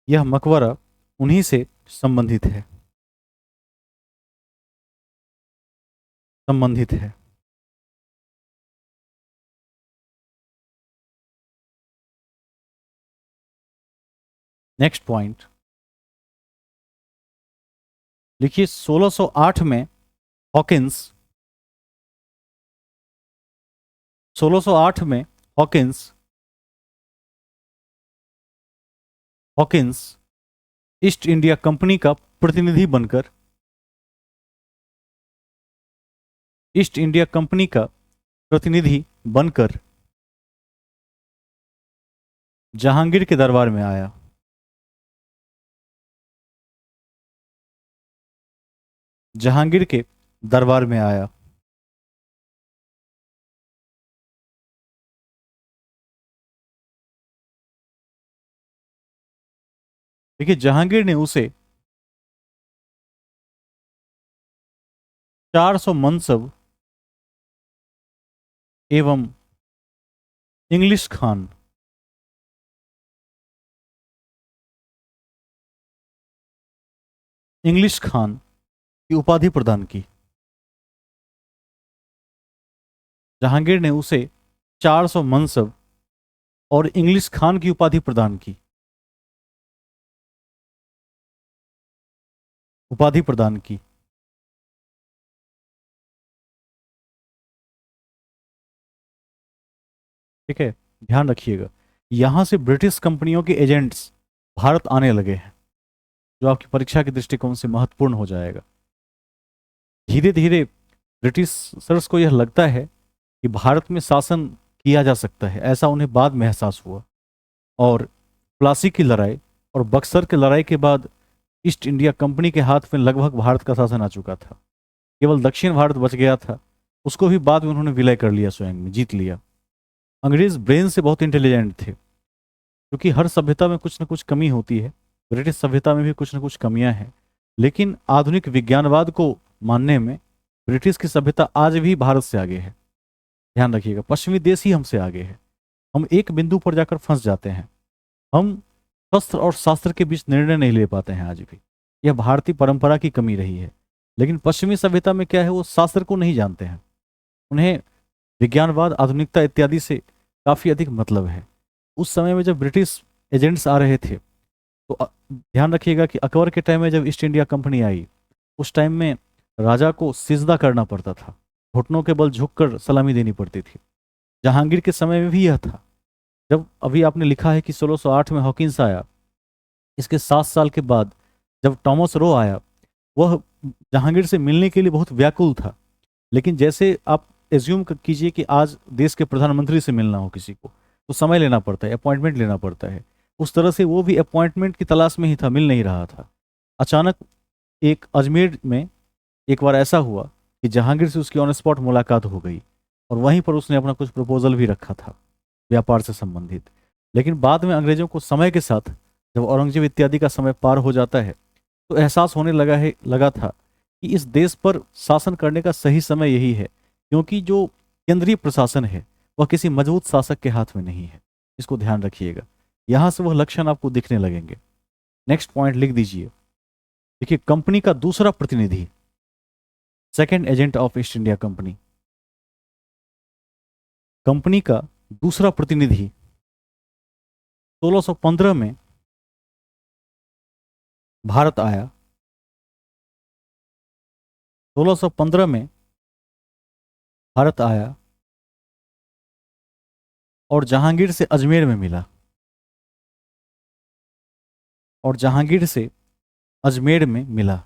A: यह मकबरा उन्हीं से संबंधित है। संबंधित है। नेक्स्ट पॉइंट लिखिए 1608 में हॉकिंस 1608 में Hawkins Hawkins east India company का प्रतिनिधि बनकर ईस्ट इंडिया कंपनी का प्रतिनिधि बनकर जहांगीर के दरबार में आया। जहांगीर के दरबार में आया। देखिए जहांगीर ने उसे 400 मनसब एवं इंग्लिश खान की उपाधि प्रदान की। जहांगीर ने उसे 400 मनसब और इंग्लिश खान की उपाधि प्रदान की। उपाधि प्रदान की। ठीक है, ध्यान रखिएगा, यहां से ब्रिटिश कंपनियों के एजेंट्स भारत आने लगे हैं, जो आपकी परीक्षा के दृष्टिकोण से महत्वपूर्ण हो जाएगा। धीरे धीरे ब्रिटिशर्स को यह लगता है कि भारत में शासन किया जा सकता है, ऐसा उन्हें बाद में एहसास हुआ। और प्लासी की लड़ाई और बक्सर की लड़ाई के बाद ईस्ट इंडिया कंपनी के हाथ में लगभग भारत का शासन आ चुका था। केवल दक्षिण भारत बच गया था, उसको भी बाद में उन्होंने विलय कर लिया, स्वयं में जीत लिया। अंग्रेज ब्रेन से बहुत इंटेलिजेंट थे, क्योंकि हर सभ्यता में कुछ न कुछ कमी होती है। ब्रिटिश सभ्यता में भी कुछ न कुछ कमियां हैं, लेकिन आधुनिक विज्ञानवाद को मानने में ब्रिटिश की सभ्यता आज भी भारत से आगे है। ध्यान रखिएगा, पश्चिमी देश ही हमसे आगे है। हम एक बिंदु पर जाकर फंस जाते हैं। हम शस्त्र और शास्त्र के बीच निर्णय नहीं ले पाते हैं आज भी। यह भारतीय परंपरा की कमी रही है। लेकिन पश्चिमी सभ्यता में क्या है, वो शास्त्र को नहीं जानते हैं। उन्हें विज्ञानवाद, आधुनिकता इत्यादि से काफी अधिक मतलब है। उस समय में जब ब्रिटिश एजेंट्स आ रहे थे तो ध्यान रखिएगा कि अकबर के टाइम में जब ईस्ट इंडिया कंपनी आई, उस टाइम में राजा को सिजदा करना पड़ता था, घुटनों के बल झुककर सलामी देनी पड़ती थी। जहांगीर के समय में भी यह था। जब अभी आपने लिखा है कि 1608 में हॉकिंस आया, इसके 7 साल के बाद जब टॉमस रो आया, वह जहांगीर से मिलने के लिए बहुत व्याकुल था। लेकिन जैसे आप एज्यूम कीजिए कि आज देश के प्रधानमंत्री से मिलना हो किसी को, तो समय लेना पड़ता है, अपॉइंटमेंट लेना पड़ता है। उस तरह से वो भी अपॉइंटमेंट की तलाश में ही था, मिल नहीं रहा था। अचानक एक अजमेर में एक बार ऐसा हुआ कि जहांगीर से उसकी ऑन स्पॉट मुलाकात हो गई, और वहीं पर उसने अपना कुछ प्रपोजल भी रखा था व्यापार से संबंधित। लेकिन बाद में अंग्रेजों को समय के साथ, जब औरंगजेब इत्यादि का समय पार हो जाता है, तो एहसास होने लगा था कि इस देश पर शासन करने का सही समय यही है, क्योंकि जो केंद्रीय प्रशासन है वह किसी मजबूत शासक के हाथ में नहीं है। इसको ध्यान रखिएगा, यहां से वह लक्षण आपको दिखने लगेंगे। नेक्स्ट पॉइंट लिख दीजिए। देखिए, कंपनी का दूसरा प्रतिनिधि, second agent of east India company, company का दूसरा प्रतिनिधि 1615 में भारत आया। 1615 में भारत आया और जहांगीर से अजमेर में मिला, और जहांगीर से अजमेर में मिला।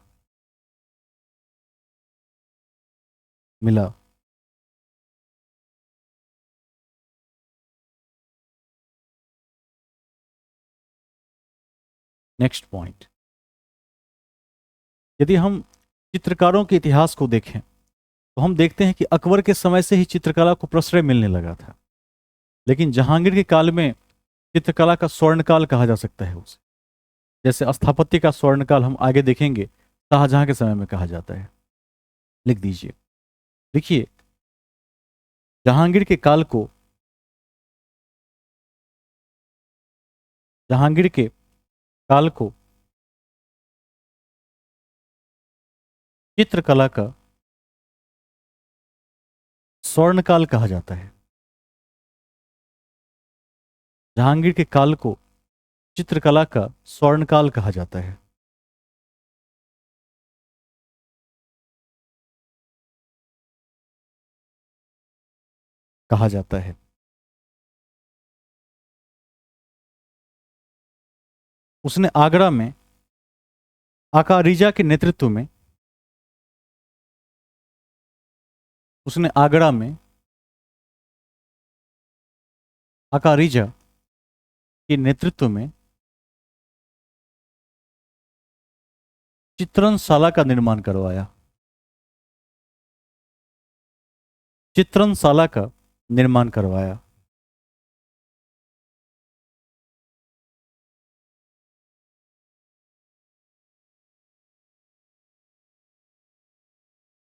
A: नेक्स्ट पॉइंट, यदि हम चित्रकारों के इतिहास को देखें तो हम देखते हैं कि अकबर के समय से ही चित्रकला को प्रश्रय मिलने लगा था। लेकिन जहांगीर के काल में चित्रकला का स्वर्णकाल कहा जा सकता है उसे। जैसे स्थापत्य का स्वर्णकाल हम आगे देखेंगे, शाहजहां के समय में कहा जाता है। लिख दीजिए। देखिए, जहांगीर के काल को, जहांगीर के काल को चित्रकला का स्वर्णकाल कहा जाता है। जहांगीर के काल को चित्रकला का स्वर्णकाल कहा जाता है। कहा जाता है। उसने आगरा में अकारिजा के नेतृत्व में, उसने आगरा में अकारिजा के नेतृत्व में चित्रणशाला का निर्माण करवाया। चित्रणशाला का निर्माण करवाया।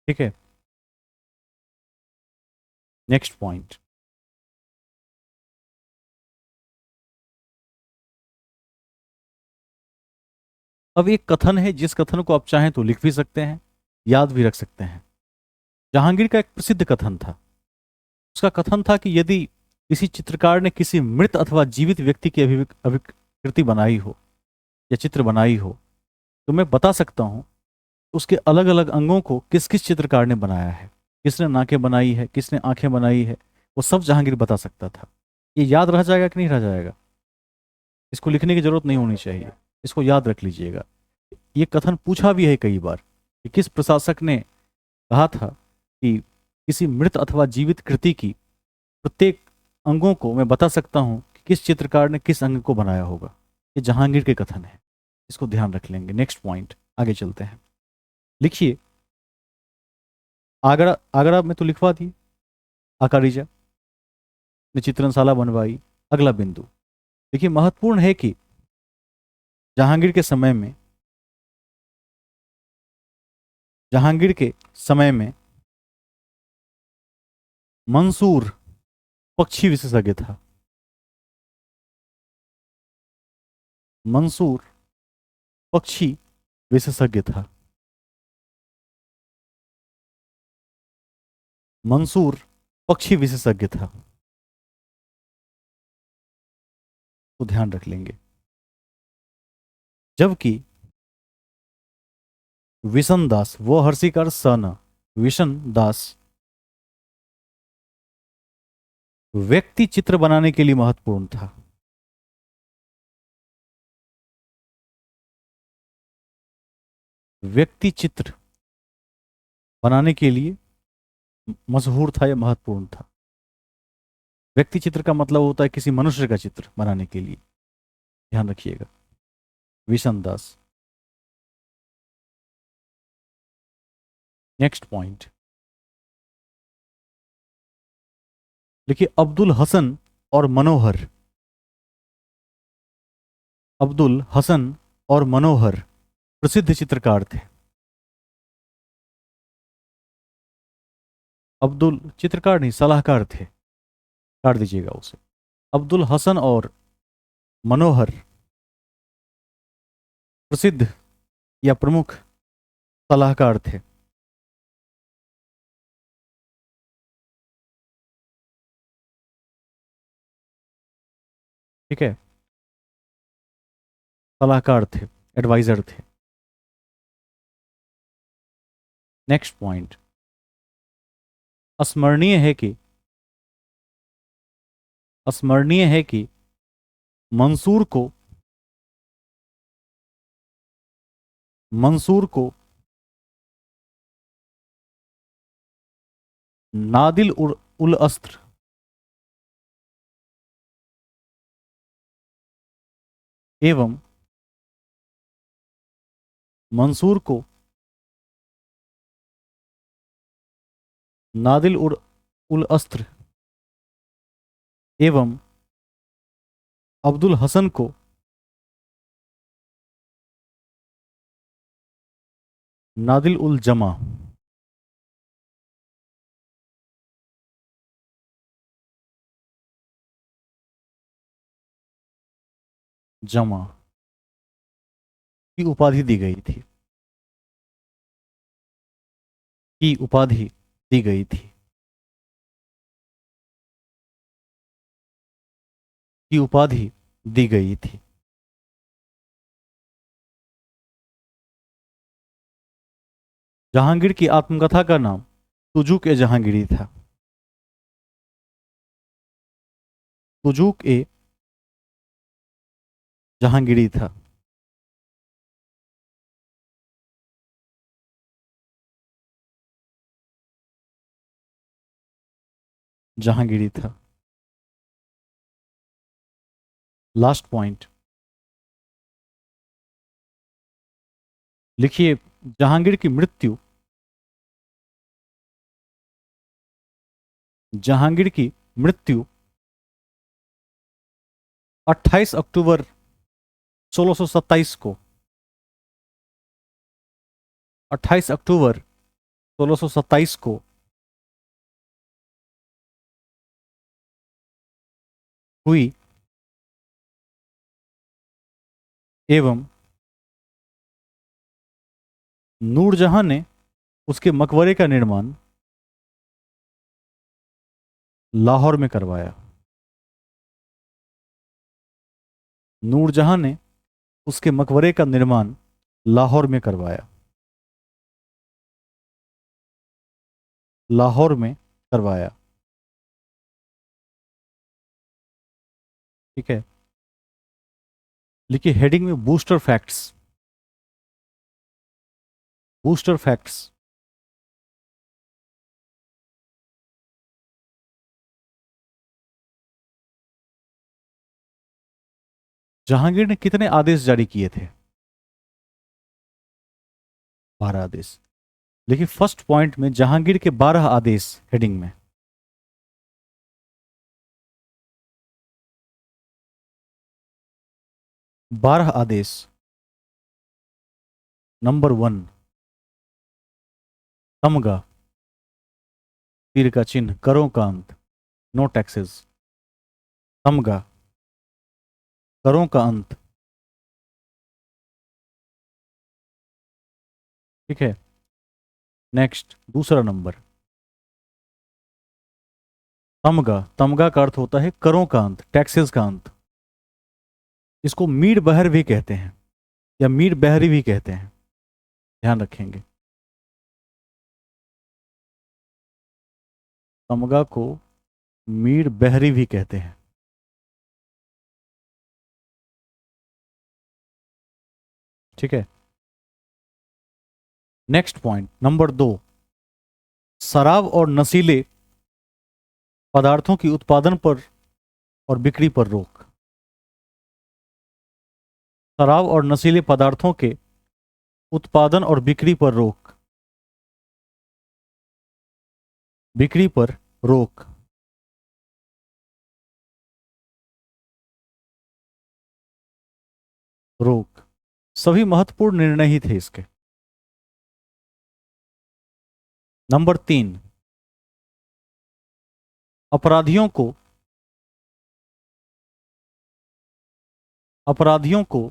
A: ठीक है। नेक्स्ट पॉइंट, अब एक कथन है, जिस कथन को आप चाहें तो लिख भी सकते हैं, याद भी रख सकते हैं। जहांगीर का एक प्रसिद्ध कथन था। उसका कथन था कि यदि किसी चित्रकार ने किसी मृत अथवा जीवित व्यक्ति की अभिकृति बनाई हो या चित्र बनाई हो, तो मैं बता सकता हूं उसके अलग अलग अंगों को किस किस चित्रकार ने बनाया है, किसने नाकें बनाई है, किसने आंखें बनाई है, वो सब जहांगीर बता सकता था। ये याद रह जाएगा कि नहीं रह जाएगा? इसको लिखने की जरूरत नहीं होनी चाहिए, इसको याद रख लीजिएगा। ये कथन पूछा भी है कई बार कि किस प्रशासक ने कहा था कि किसी मृत अथवा जीवित कृति की प्रत्येक अंगों को मैं बता सकता हूं कि किस चित्रकार ने किस अंग को बनाया होगा। ये जहांगीर के कथन है, इसको ध्यान रख लेंगे। नेक्स्ट पॉइंट, आगे चलते हैं। लिखिए, आगरा, आगरा में तो लिखवा दिए, अकारिजा ने चित्रणशाला बनवाई। अगला बिंदु देखिए, महत्वपूर्ण है कि जहांगीर के समय में जहांगीर के समय में मंसूर पक्षी विशेषज्ञ था। मंसूर पक्षी विशेषज्ञ था। मंसूर पक्षी विशेषज्ञ था। तो ध्यान रख लेंगे। जबकि विशन दास, वो हर्षिकार सन, विशन दास व्यक्ति चित्र बनाने के लिए महत्वपूर्ण था। व्यक्ति चित्र बनाने के लिए मशहूर था या महत्वपूर्ण था। व्यक्ति चित्र का मतलब होता है किसी मनुष्य का चित्र बनाने के लिए। ध्यान रखिएगा, विशन दास। नेक्स्ट पॉइंट देखिए, अब्दुल हसन और मनोहर। अब्दुल हसन और मनोहर प्रसिद्ध चित्रकार थे। अब्दुल चित्रकार नहीं, सलाहकार थे, काट दीजिएगा उसे। अब्दुल हसन और मनोहर प्रसिद्ध या प्रमुख सलाहकार थे। ठीक है, सलाहकार थे, एडवाइजर थे। नेक्स्ट पॉइंट, स्मरणीय है कि मंसूर को नादिल उल अस्त्र एवं मंसूर को नादिल उल अस्त्र एवं अब्दुल हसन को नादिल उल जमा जमा की उपाधि दी गई थी। की उपाधि दी गई थी। की उपाधि दी गई थी। जहांगीर की आत्मकथा का नाम तुजुक ए जहांगीरी था। तुजुक ए जहांगीरी था। जहांगीरी था। लास्ट पॉइंट लिखिए, जहांगीर की मृत्यु, जहांगीर की मृत्यु 28 अक्टूबर 1627 को, 28 अक्टूबर 1627 को हुई एवं नूरजहां ने उसके मकबरे का निर्माण लाहौर में करवाया। नूरजहां ने उसके मकबरे का निर्माण लाहौर में करवाया। लाहौर में करवाया। ठीक है, लिखिए हेडिंग में booster facts. Booster facts. Jahangir ने कितने आदेश जारी किए थे? 12 आदेश। देखिए फर्स्ट पॉइंट में जहांगीर के 12 आदेश, हेडिंग में 12 आदेश। नंबर 1, तमगा, तीर का चिन्ह, करों का अंत, नो टैक्सेस। तमगा, करों का अंत। ठीक है, नेक्स्ट दूसरा नंबर, तमगा। तमगा का अर्थ होता है करों का अंत, टैक्सेस का अंत। इसको मीर बहर भी कहते हैं या मीर बहरी भी कहते हैं, ध्यान रखेंगे। तमगा को मीर बहरी भी कहते हैं। ठीक है, नेक्स्ट पॉइंट नंबर 2, शराब और नशीले पदार्थों की उत्पादन पर और बिक्री पर रोक। शराब और नशीले पदार्थों के उत्पादन और बिक्री पर रोक, बिक्री पर रोक। रोक, सभी महत्वपूर्ण निर्णय ही थे इसके। नंबर 3, अपराधियों को अपराधियों को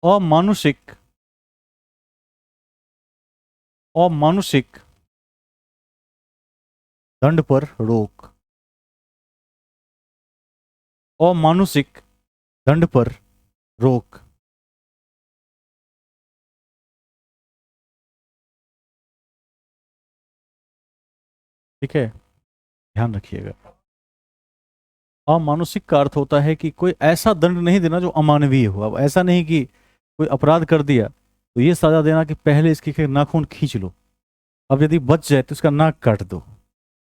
A: अमानुषिक अमानुषिक दंड पर रोक, अमानुषिक दंड पर रोक। ठीक है, ध्यान रखिएगा। अमानुषिक का अर्थ होता है कि कोई ऐसा दंड नहीं देना जो अमानवीय हो। अब ऐसा नहीं कि कोई अपराध कर दिया तो ये सजा देना कि पहले इसकी के नाखून खींच लो, अब यदि बच जाए तो इसका नाक काट दो।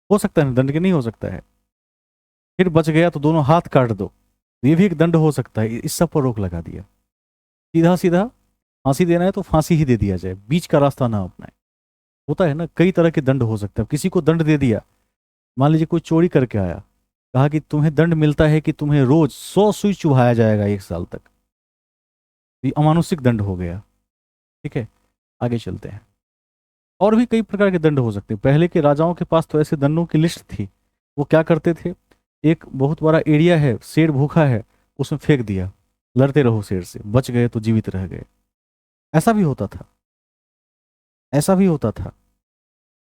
A: हो सकता है ना, दंड के नहीं हो सकता है। फिर बच गया तो दोनों हाथ काट दो, ये भी एक दंड हो सकता है। इस सब पर रोक लगा दिया। सीधा सीधा फांसी देना है तो फांसी ही दे दिया जाए, बीच का रास्ता ना अपनाए। होता है ना, कई तरह के दंड हो सकते हैं। किसी को दंड दे दिया, मान लीजिए कोई चोरी करके आया, कहा कि तुम्हें दंड मिलता है कि तुम्हें रोज 100 सुई चुभाया जाएगा 1 साल तक, ये अमानुषिक दंड हो गया। ठीक है, आगे चलते हैं। और भी कई प्रकार के दंड हो सकते हैं। पहले के राजाओं के पास तो ऐसे दंडों की लिस्ट थी। वो क्या करते थे, एक बहुत बड़ा एरिया है, शेर भूखा है, उसमें फेंक दिया, लड़ते रहो शेर से, बच गए तो जीवित रह गए। ऐसा भी होता था, ऐसा भी होता था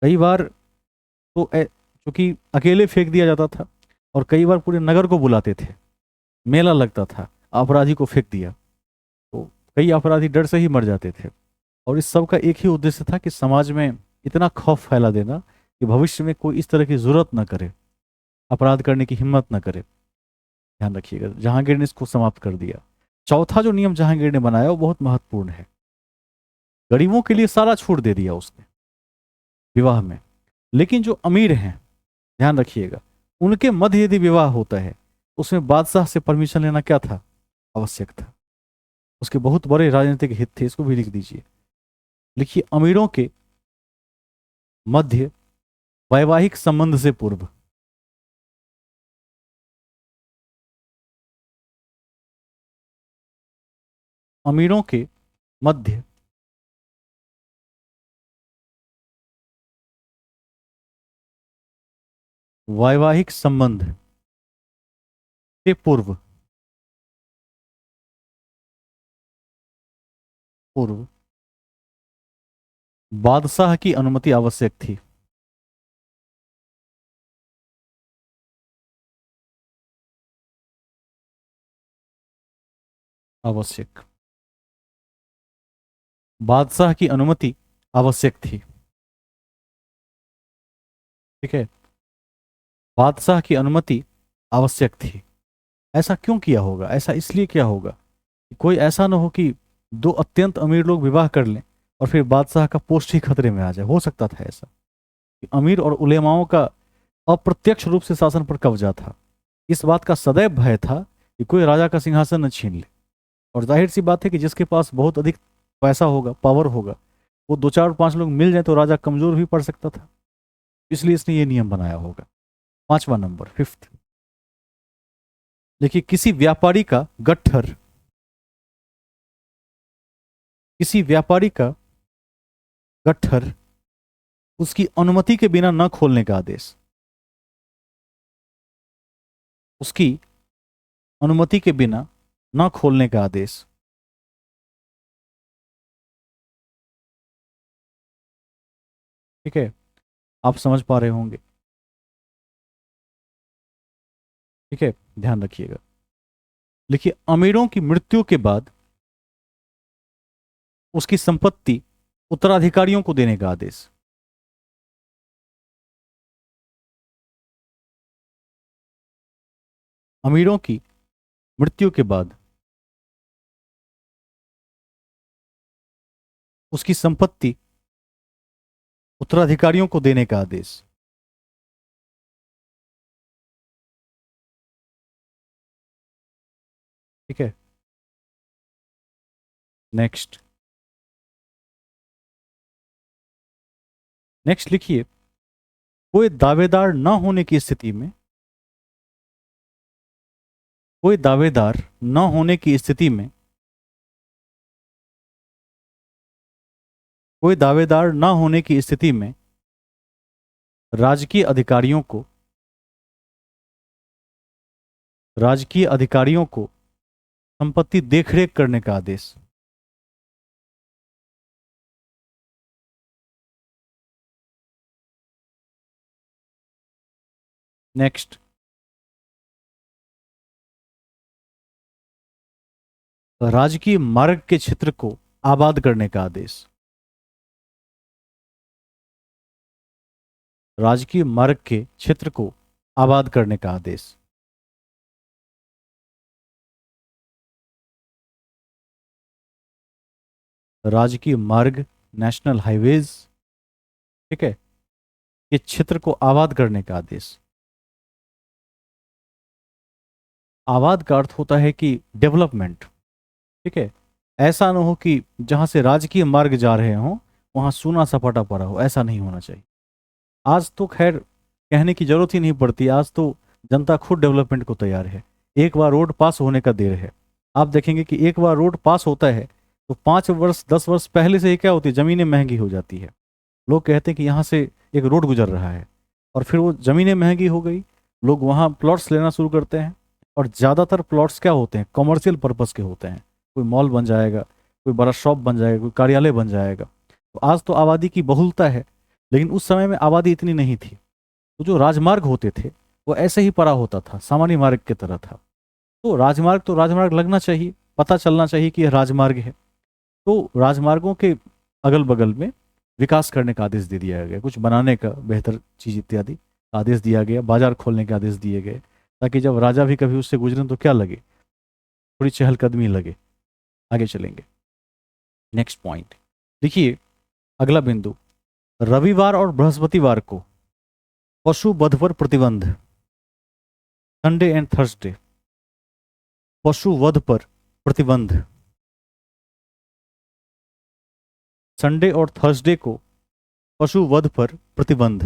A: कई बार। तो क्योंकि अकेले फेंक दिया जाता था, और कई बार पूरे नगर को बुलाते थे, मेला लगता था, अपराधी को फेंक दिया तो कई अपराधी डर से ही मर जाते थे। और इस सब का एक ही उद्देश्य था कि समाज में इतना खौफ फैला देना कि भविष्य में कोई इस तरह की जरूरत न करे, अपराध करने की हिम्मत न करे। ध्यान रखिएगा, जहांगीर ने इसको समाप्त कर दिया। चौथा जो नियम जहांगीर ने बनाया वो बहुत महत्वपूर्ण है। गरीबों के लिए सारा छूट दे दिया उसने विवाह में, लेकिन जो अमीर हैं, ध्यान रखिएगा, उनके मध्य यदि विवाह होता है उसमें बादशाह से परमिशन लेना क्या था, आवश्यक था। उसके बहुत बड़े राजनीतिक हित थे, इसको भी लिख दीजिए। लिखिए, अमीरों के मध्य वैवाहिक संबंध से पूर्व, अमीरों के मध्य वैवाहिक संबंध से पूर्व पूर्व बादशाह की अनुमति आवश्यक थी। आवश्यक, बादशाह की अनुमति आवश्यक थी। ठीक है, बादशाह की अनुमति आवश्यक थी। ऐसा क्यों किया होगा, ऐसा इसलिए क्या होगा कि कोई ऐसा ना हो कि दो अत्यंत अमीर लोग विवाह कर लें और फिर बादशाह का पोस्ट ही खतरे में आ जाए। हो सकता था ऐसा कि अमीर और उलेमाओं का अप्रत्यक्ष रूप से शासन पर कब्जा था। इस बात का सदैव भय था कि कोई राजा का सिंहासन न छीन ले। और जाहिर सी बात है कि जिसके पास बहुत अधिक पैसा होगा, पावर होगा, वो 2 4 5 लोग मिल जाए तो राजा कमजोर भी पड़ सकता था। इसलिए इसने ये नियम बनाया होगा। 5वां नंबर, फिफ्थ, देखिए, किसी व्यापारी का गट्ठर किसी व्यापारी का गट्ठर उसकी अनुमति के बिना न खोलने का आदेश। उसकी अनुमति के बिना न खोलने का आदेश। ठीक है, आप समझ पा रहे होंगे। ठीक है, ध्यान रखिएगा। लिखिए, अमीरों की मृत्यु के बाद उसकी संपत्ति उत्तराधिकारियों को देने का आदेश। अमीरों की मृत्यु के बाद उसकी संपत्ति उत्तराधिकारियों को देने का आदेश। ठीक है, नेक्स्ट। नेक्स्ट लिखिए, कोई दावेदार न होने की स्थिति में, कोई दावेदार न होने की स्थिति में, कोई दावेदार न होने की स्थिति में राजकीय अधिकारियों को, राजकीय अधिकारियों को संपत्ति देखरेख करने का आदेश। नेक्स्ट, राजकीय मार्ग के क्षेत्र को आबाद करने का आदेश। राजकीय मार्ग के क्षेत्र को आबाद करने का आदेश। राजकीय मार्ग, नेशनल हाईवेज, ठीक है, के क्षेत्र को आबाद करने का आदेश। आबाद का अर्थ होता है कि डेवलपमेंट। ठीक है, ऐसा ना हो कि जहां से राजकीय मार्ग जा रहे हों वहां सूना सपाटा पड़ा हो, ऐसा नहीं होना चाहिए। आज तो खैर कहने की जरूरत ही नहीं पड़ती, आज तो जनता खुद डेवलपमेंट को तैयार है। एक बार रोड पास होने का देर है। आप देखेंगे कि एक बार रोड पास होता है तो 5 वर्ष 10 वर्ष पहले से ही क्या होती है, जमीनें महंगी हो जाती है। लोग कहते हैं कि यहाँ से एक रोड गुजर रहा है, और फिर वो ज़मीनें महंगी हो गई, लोग वहाँ प्लॉट्स लेना शुरू करते हैं। और ज़्यादातर प्लॉट्स क्या होते हैं, कमर्शियल पर्पस के होते हैं। कोई मॉल बन जाएगा, कोई बड़ा शॉप बन जाएगा, कोई कार्यालय बन जाएगा। तो आज तो आबादी की बहुलता है, लेकिन उस समय में आबादी इतनी नहीं थी। तो जो राजमार्ग होते थे वो ऐसे ही पड़ा होता था, सामान्य मार्ग की तरह था। तो राजमार्ग लगना चाहिए, पता चलना चाहिए कि यह राजमार्ग है। तो राजमार्गों के अगल बगल में विकास करने का आदेश दे दिया गया, कुछ बनाने का, बेहतर चीज इत्यादि आदेश दिया गया, बाजार खोलने के आदेश दिए गए, ताकि जब राजा भी कभी उससे गुजरें तो क्या लगे, थोड़ी चहलकदमी लगे। आगे चलेंगे, नेक्स्ट पॉइंट। देखिए, अगला बिंदु, रविवार और बृहस्पतिवार को पशु वध पर प्रतिबंध। संडे एंड थर्सडे, पशु वध पर प्रतिबंध। संडे और थर्सडे को पशु वध पर प्रतिबंध।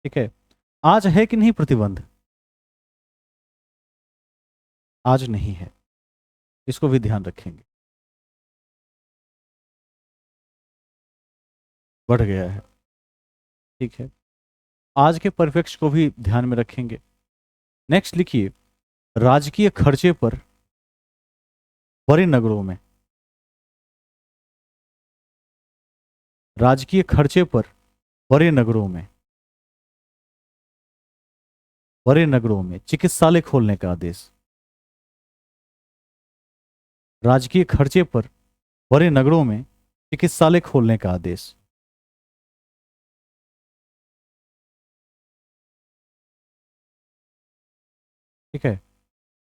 A: ठीक है, आज है कि नहीं प्रतिबंध? आज नहीं है, इसको भी ध्यान रखेंगे। बढ़ गया है। ठीक है, आज के परिप्रेक्ष्य को भी ध्यान में रखेंगे। नेक्स्ट लिखिए, राजकीय खर्चे पर बड़े नगरों में, राजकीय खर्चे पर बड़े नगरों में, बड़े नगरों में चिकित्सालय खोलने का आदेश। राजकीय खर्चे पर बड़े नगरों में चिकित्सालय खोलने का आदेश। ठीक है,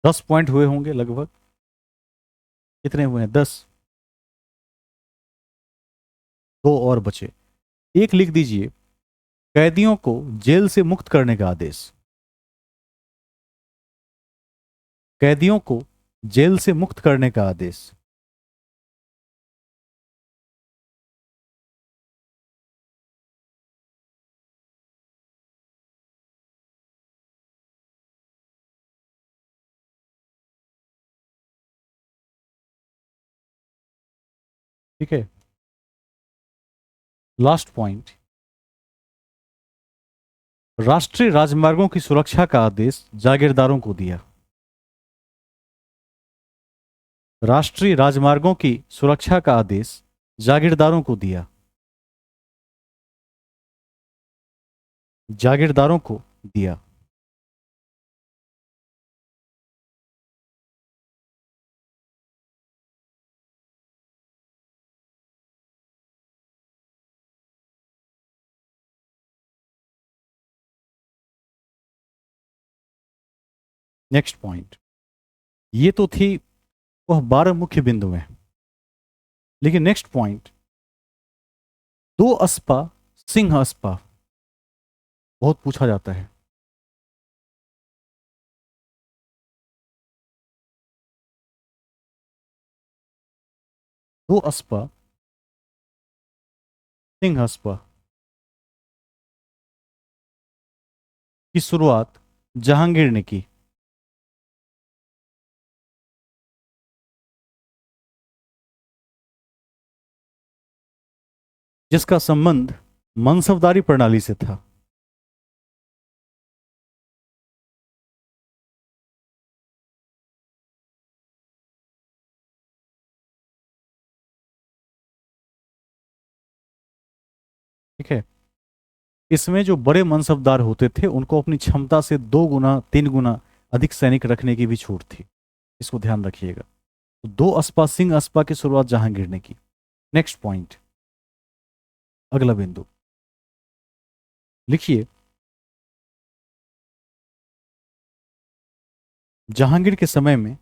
A: 10 पॉइंट हुए होंगे लगभग। कितने हुए हैं? 10। दो और बचे। एक लिख दीजिए, कैदियों को जेल से मुक्त करने का आदेश। कैदियों को जेल से मुक्त करने का आदेश। ठीक है। लास्ट पॉइंट, राष्ट्रीय राजमार्गों की सुरक्षा का आदेश जागीरदारों को दिया। राष्ट्रीय राजमार्गों की सुरक्षा का आदेश जागीरदारों को दिया। जागीरदारों को दिया। नेक्स्ट पॉइंट, ये तो थी वह 12 मुख्य बिंदुएं, लेकिन नेक्स्ट पॉइंट, दो अस्पा सिंह अस्पा बहुत पूछा जाता है। दो अस्पा सिंह अस्पा की शुरुआत जहांगीर ने की। जिसका संबंध मनसबदारी प्रणाली से था। ठीक है। इसमें जो बड़े मनसबदार होते थे उनको अपनी क्षमता से 2 गुना 3 गुना अधिक सैनिक रखने की भी छूट थी। इसको ध्यान रखिएगा। तो दो अस्पा सिंह अस्पा की शुरुआत जहांगीर ने की। नेक्स्ट पॉइंट, अगला बिंदु लिखिए, जहांगीर के समय में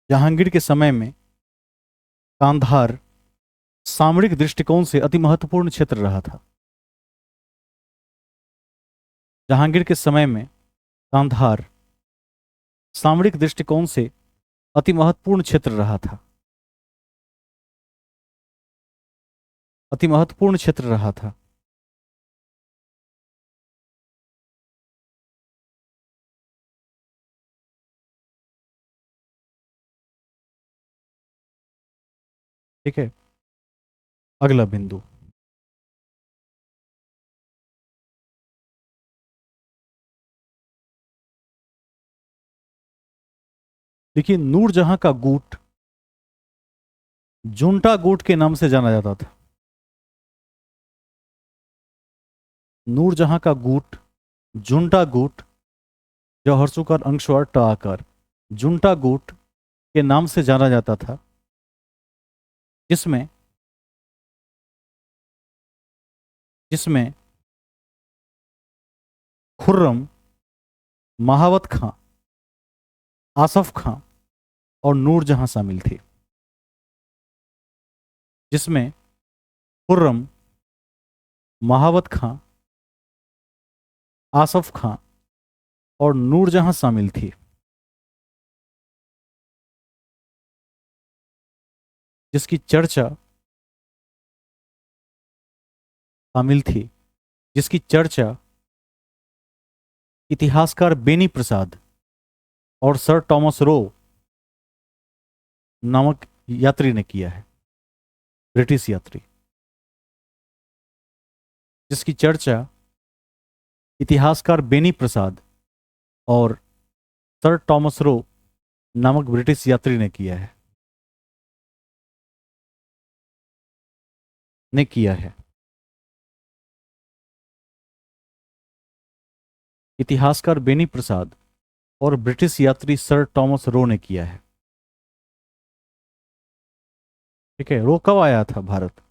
A: जहांगीर के समय में कांधार सामरिक दृष्टिकोण से अति महत्वपूर्ण क्षेत्र रहा था। जहांगीर के समय में कांधार सामरिक दृष्टिकोण से अति महत्वपूर्ण क्षेत्र रहा था। अति महत्वपूर्ण क्षेत्र रहा था। ठीक है। अगला बिंदु, देखिए, नूरजहां का गुट जुंटा गुट के नाम से जाना जाता था। नूरजहां का गुट जुंटा गुट, जो हर्षुकार अंशवार ट आकार, जुंटा गुट के नाम से जाना जाता था, जिसमें जिसमें खुर्रम, महावत खां, आसफ खां और नूरजहां शामिल थे। जिसमें खुर्रम, महावत खां, आसफ खां और नूरजहां शामिल थी। जिसकी चर्चा शामिल थी जिसकी चर्चा इतिहासकार बेनी प्रसाद और सर टॉमस रो नामक यात्री ने किया है, ब्रिटिश यात्री। जिसकी चर्चा इतिहासकार बेनी प्रसाद और सर टॉमस रो नामक ब्रिटिश यात्री ने किया है। इतिहासकार बेनी प्रसाद और ब्रिटिश यात्री सर टॉमस रो ने किया है। ठीक है। रो कब आया था भारत,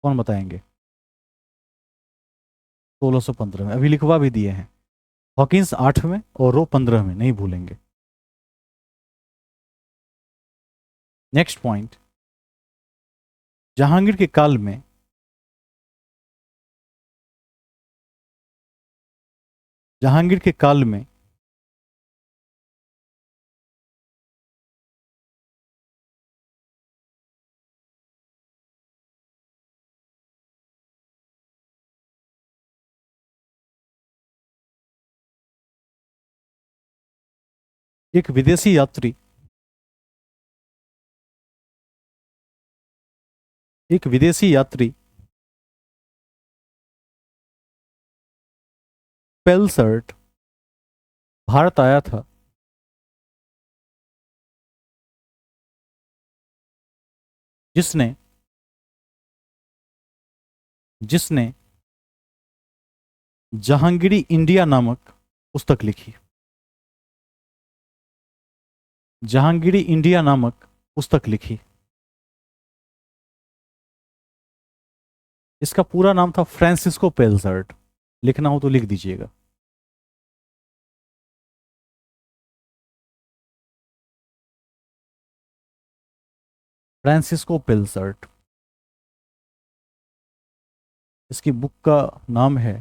A: कौन बताएंगे? 1615 में, अभी लिखवा भी दिए हैं। हॉकिंस 8 में और रो 15 में, नहीं भूलेंगे। नेक्स्ट पॉइंट, जहांगीर के काल में जहांगीर के काल में एक विदेशी यात्री एक विदेशी यात्री पेलसर्ट भारत आया था। जिसने जिसने जहांगीरी इंडिया नामक पुस्तक लिखी। जहांगीरी इंडिया नामक पुस्तक लिखी। इसका पूरा नाम था फ्रांसिस्को पेलसर्ट। लिखना हो तो लिख दीजिएगा। Francisco Pelsaert. इसकी बुक का नाम है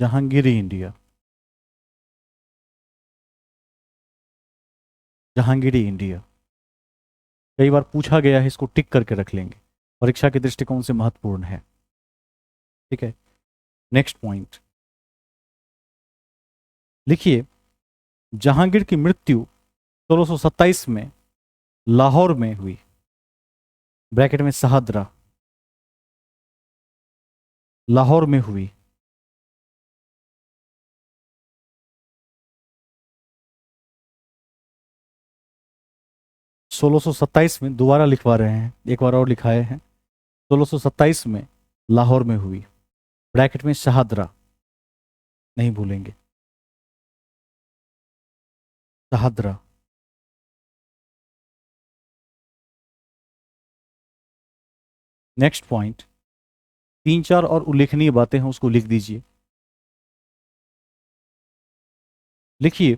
A: जहांगीरी इंडिया। जहांगीरी इंडिया कई बार पूछा गया है, इसको टिक करके रख लेंगे, परीक्षा के दृष्टिकोण से महत्वपूर्ण है। ठीक है, नेक्स्ट पॉइंट लिखिए। जहांगीर की मृत्यु 1627 में लाहौर में हुई। ब्रैकेट में शहादरा, लाहौर में हुई। सोलह सौ सत्ताईस में, दोबारा लिखवा रहे हैं, एक बार और लिखाए हैं। 1627 में लाहौर में हुई। ब्रैकेट में शहादरा, नहीं भूलेंगे, शहादरा। नेक्स्ट पॉइंट, तीन चार और उल्लेखनीय बातें हैं, उसको लिख दीजिए। लिखिए,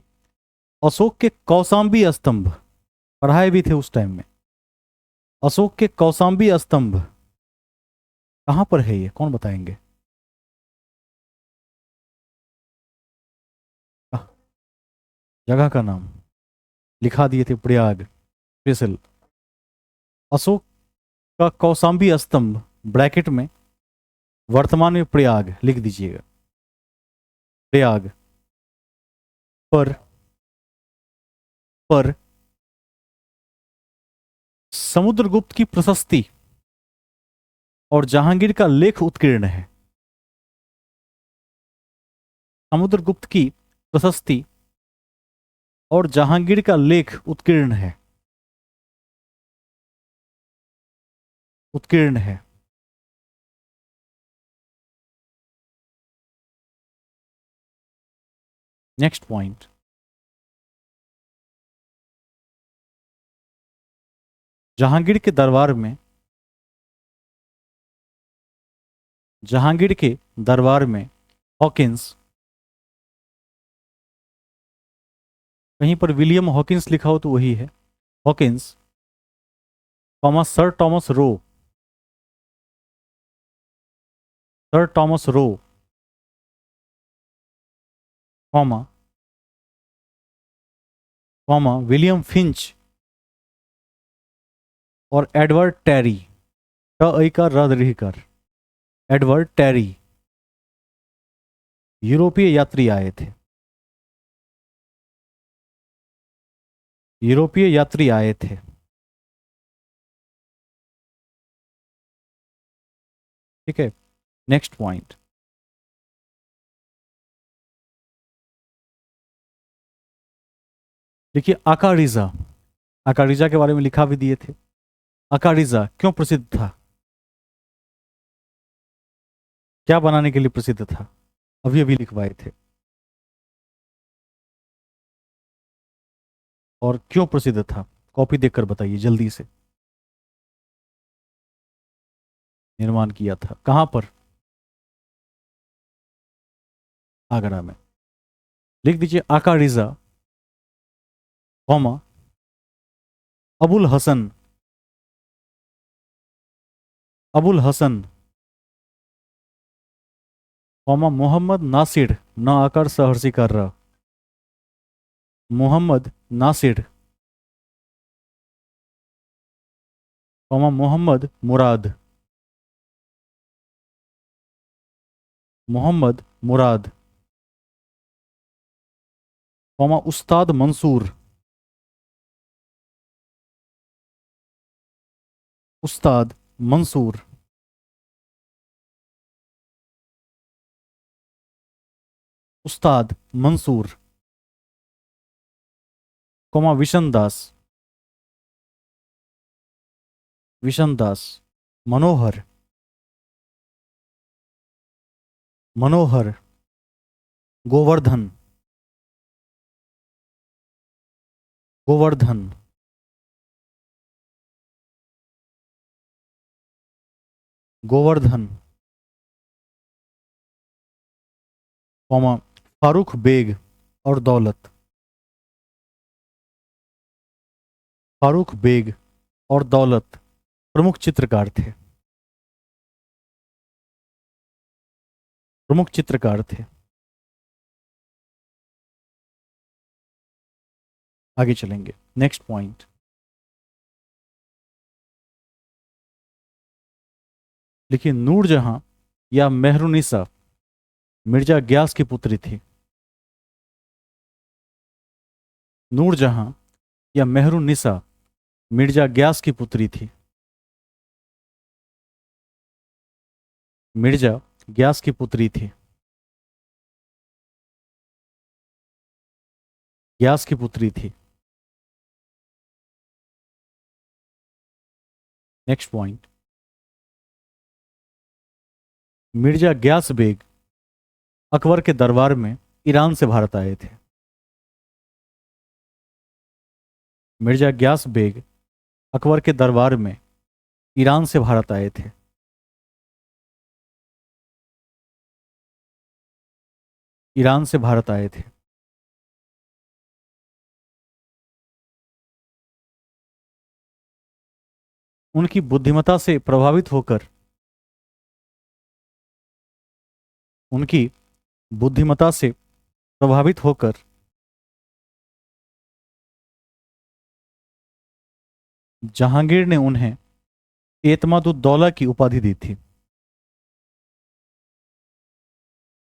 A: अशोक के कौशाम्बी स्तंभ, पढ़ाए भी थे उस टाइम में। अशोक के कौशाम्बी स्तंभ कहां पर है, ये कौन बताएंगे? जगह का नाम लिखा दिए थे, प्रयाग, स्पेशल। अशोक का कौशाम्बी स्तंभ ब्रैकेट में वर्तमान में प्रयाग लिख दीजिएगा। प्रयाग पर पर समुद्रगुप्त की प्रशस्ति और जहांगीर का लेख उत्कीर्ण है। समुद्रगुप्त की प्रशस्ति और जहांगीर का लेख उत्कीर्ण है। उत्कीर्ण है। नेक्स्ट पॉइंट, जहांगीर के दरबार में, जहांगीर के दरबार में हॉकिंस, कहीं पर विलियम हॉकिंस लिखा हो तो वही है, Hawkins, comma sir Thomas Roe, sir Thomas Roe, comma comma William Finch और एडवर्ड टेरी, ट का रद कर, एडवर्ड टेरी यूरोपीय यात्री आए थे। यूरोपीय यात्री आए थे। ठीक है, नेक्स्ट पॉइंट, देखिए अकारिजा। अकारिजा के बारे में लिखा भी दिए थे। अकारिजा क्यों प्रसिद्ध था, क्या बनाने के लिए प्रसिद्ध था, अभी अभी लिखवाए थे। और क्यों प्रसिद्ध था, कॉपी देखकर बताइए जल्दी से। निर्माण किया था कहां पर, आगरा में। लिख दीजिए अकारिजा, कॉमा अबुल हसन, अबुल हसन, कॉमा मोहम्मद नासिर, न आकर सहर्षी कर रहा, मोहम्मद नासिर, कॉमा मोहम्मद मुराद, मोहम्मद मुराद। कॉमा उस्ताद मंसूर, उस्ताद मंसूर, उस्ताद मंसूर, कॉमा विशन दास, विशन दास, मनोहर, मनोहर, गोवर्धन, गोवर्धन, गोवर्धन, कॉमा फारूक बेग और दौलत, फारूक बेग और दौलत प्रमुख चित्रकार थे, प्रमुख चित्रकार थे। आगे चलेंगे, नेक्स्ट पॉइंट। लिखिए नूरजहां या मेहरुनिसा मिर्जा ग्यास की पुत्री थी। नूरजहां या मेहरुनिसा मिर्जा ग्यास की पुत्री थी। मिर्जा ग्यास की पुत्री थी। ग्यास की पुत्री थी। Next point. मिर्जा ग्यास बेग अकबर के दरबार में ईरान से भारत आए थे। मिर्जा ग्यास बेग अकबर के दरबार में ईरान से भारत आए थे। ईरान से भारत आए थे। उनकी बुद्धिमत्ता से प्रभावित होकर, उनकी बुद्धिमत्ता से प्रभावित होकर जहांगीर ने उन्हें एतमादुद्दौला की उपाधि दी थी।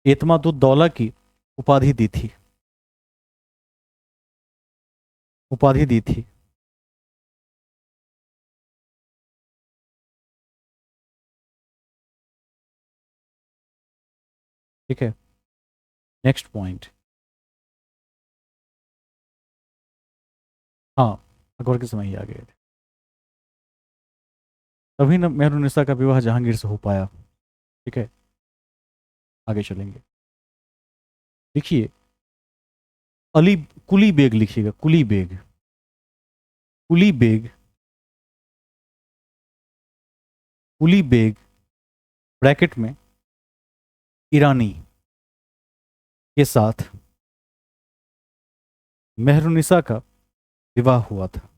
A: एतमादुद्दौला की उपाधि दी थी। उपाधि दी थी। ठीक है, नेक्स्ट पॉइंट। हाँ, अकबर के समय ही आ गए थे, तभी न मेहरुन्निसा का विवाह जहांगीर से हो पाया। ठीक है, आगे चलेंगे। लिखिए अली कुली बेग, लिखिएगा कुली बेग, कुली बेग, कुली बेग ब्रैकेट में ईरानी के साथ मेहरुन्निसा का विवाह हुआ था।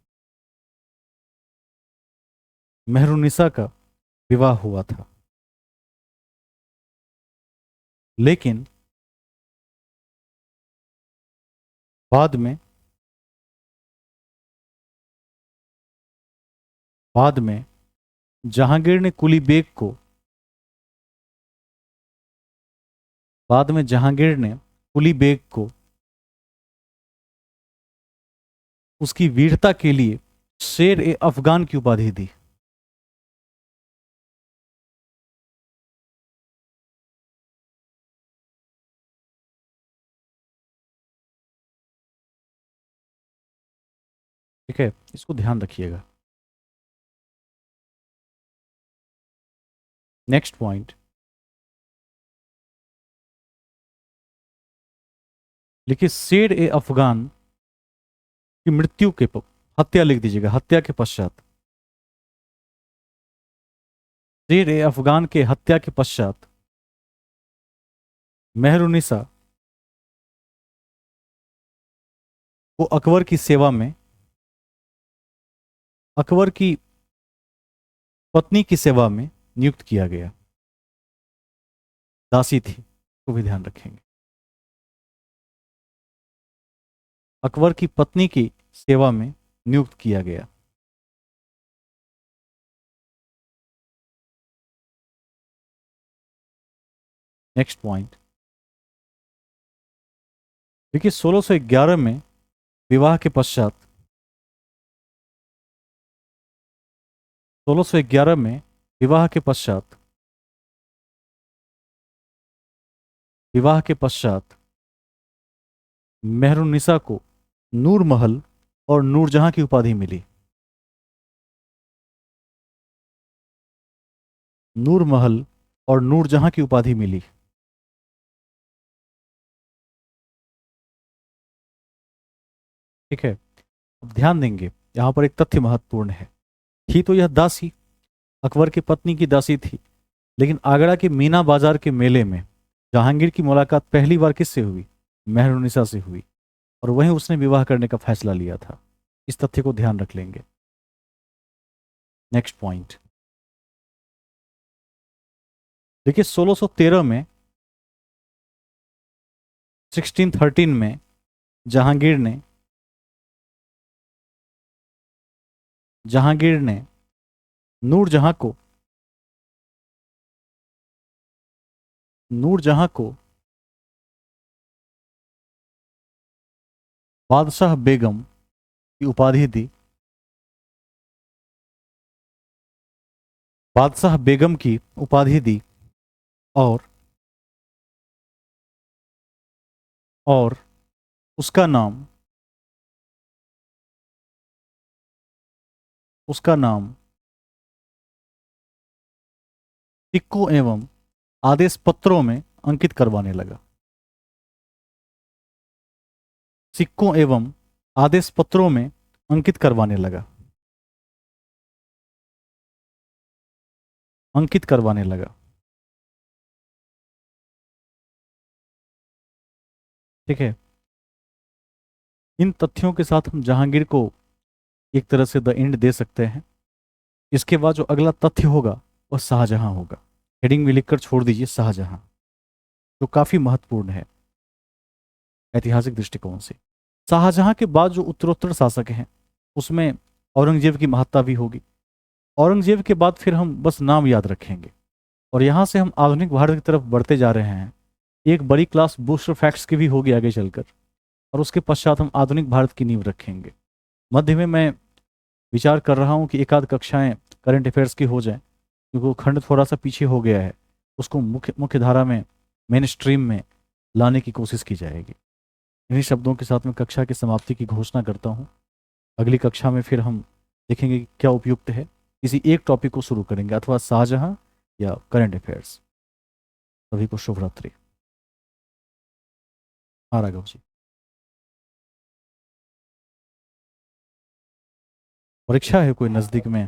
A: मेहरुन्निसा का विवाह हुआ था, लेकिन बाद में, बाद में जहांगीर ने कुली बेग को, बाद में जहांगीर ने कुली बेग को उसकी वीरता के लिए शेर ए अफगान की उपाधि दी। ठीक है, इसको ध्यान रखिएगा। Next point. लिखिए शेर ए अफगान की मृत्यु के हत्या लिख दीजिएगा, हत्या के पश्चात। शेर ए अफगान के हत्या के पश्चात मेहरुन्निसा को अकबर की सेवा में, अकबर की पत्नी की सेवा में नियुक्त किया गया। दासी थी, तो भी ध्यान रखेंगे। अकबर की पत्नी की सेवा में नियुक्त किया गया। Next point. देखिए 1611 में विवाह के पश्चात 1611 में विवाह के पश्चात विवाह के पश्चात मेहरुन्निसा को नूर महल और नूरजहां की उपाधि मिली। नूर महल और नूरजहां की उपाधि मिली। ठीक है, अब ध्यान देंगे, यहां पर एक तथ्य महत्वपूर्ण है। थी तो यह दासी, अकबर की पत्नी की दासी थी, लेकिन आगरा के मीना बाजार के मेले में जहांगीर की मुलाकात पहली बार किससे हुई? मेहरुन्निसा से हुई, और वहीं उसने विवाह करने का फैसला लिया था। इस तथ्य को ध्यान रख लेंगे। नेक्स्ट पॉइंट, देखिए 1613 में 1613 में जहांगीर ने नूरजहां को बादशाह बेगम की उपाधि दी। बादशाह बेगम की उपाधि दी, और और उसका नाम उसका नाम सिक्कों एवं आदेश पत्रों में अंकित करवाने लगा। सिक्कों एवं आदेश पत्रों में अंकित करवाने लगा। अंकित करवाने लगा। ठीक है, इन तथ्यों के साथ हम जहांगीर को एक तरह से द एंड दे सकते हैं। इसके बाद जो अगला तथ्य होगा वह शाहजहां होगा। हेडिंग में लिखकर छोड़ दीजिए शाहजहां, जो काफी महत्वपूर्ण है ऐतिहासिक दृष्टिकोण से। शाहजहां के बाद जो उत्तरोत्तर शासक हैं उसमें औरंगजेब की महत्ता भी होगी। औरंगजेब के बाद फिर हम बस नाम याद रखेंगे, और यहां से हम आधुनिक भारत की तरफ बढ़ते जा रहे हैं। एक बड़ी क्लास बूस्टर फैक्ट्स की भी होगी आगे चलकर, और उसके पश्चात हम आधुनिक भारत की नींव रखेंगे। मध्य में मैं विचार कर रहा हूँ कि एक आध कक्षाएं करंट अफेयर्स की हो जाएं, क्योंकि वो खंड थोड़ा सा पीछे हो गया है। उसको मुख्य मुख्य धारा में, मेन स्ट्रीम में लाने की कोशिश की जाएगी। इन्हीं शब्दों के साथ मैं कक्षा की समाप्ति की घोषणा करता हूँ। अगली कक्षा में फिर हम देखेंगे कि क्या उपयुक्त है, किसी एक टॉपिक को शुरू करेंगे, अथवा शाहजहां या करंट अफेयर्स। सभी को शुभ रात्रि। हाँ राघव जी, परीक्षा है कोई नज़दीक में?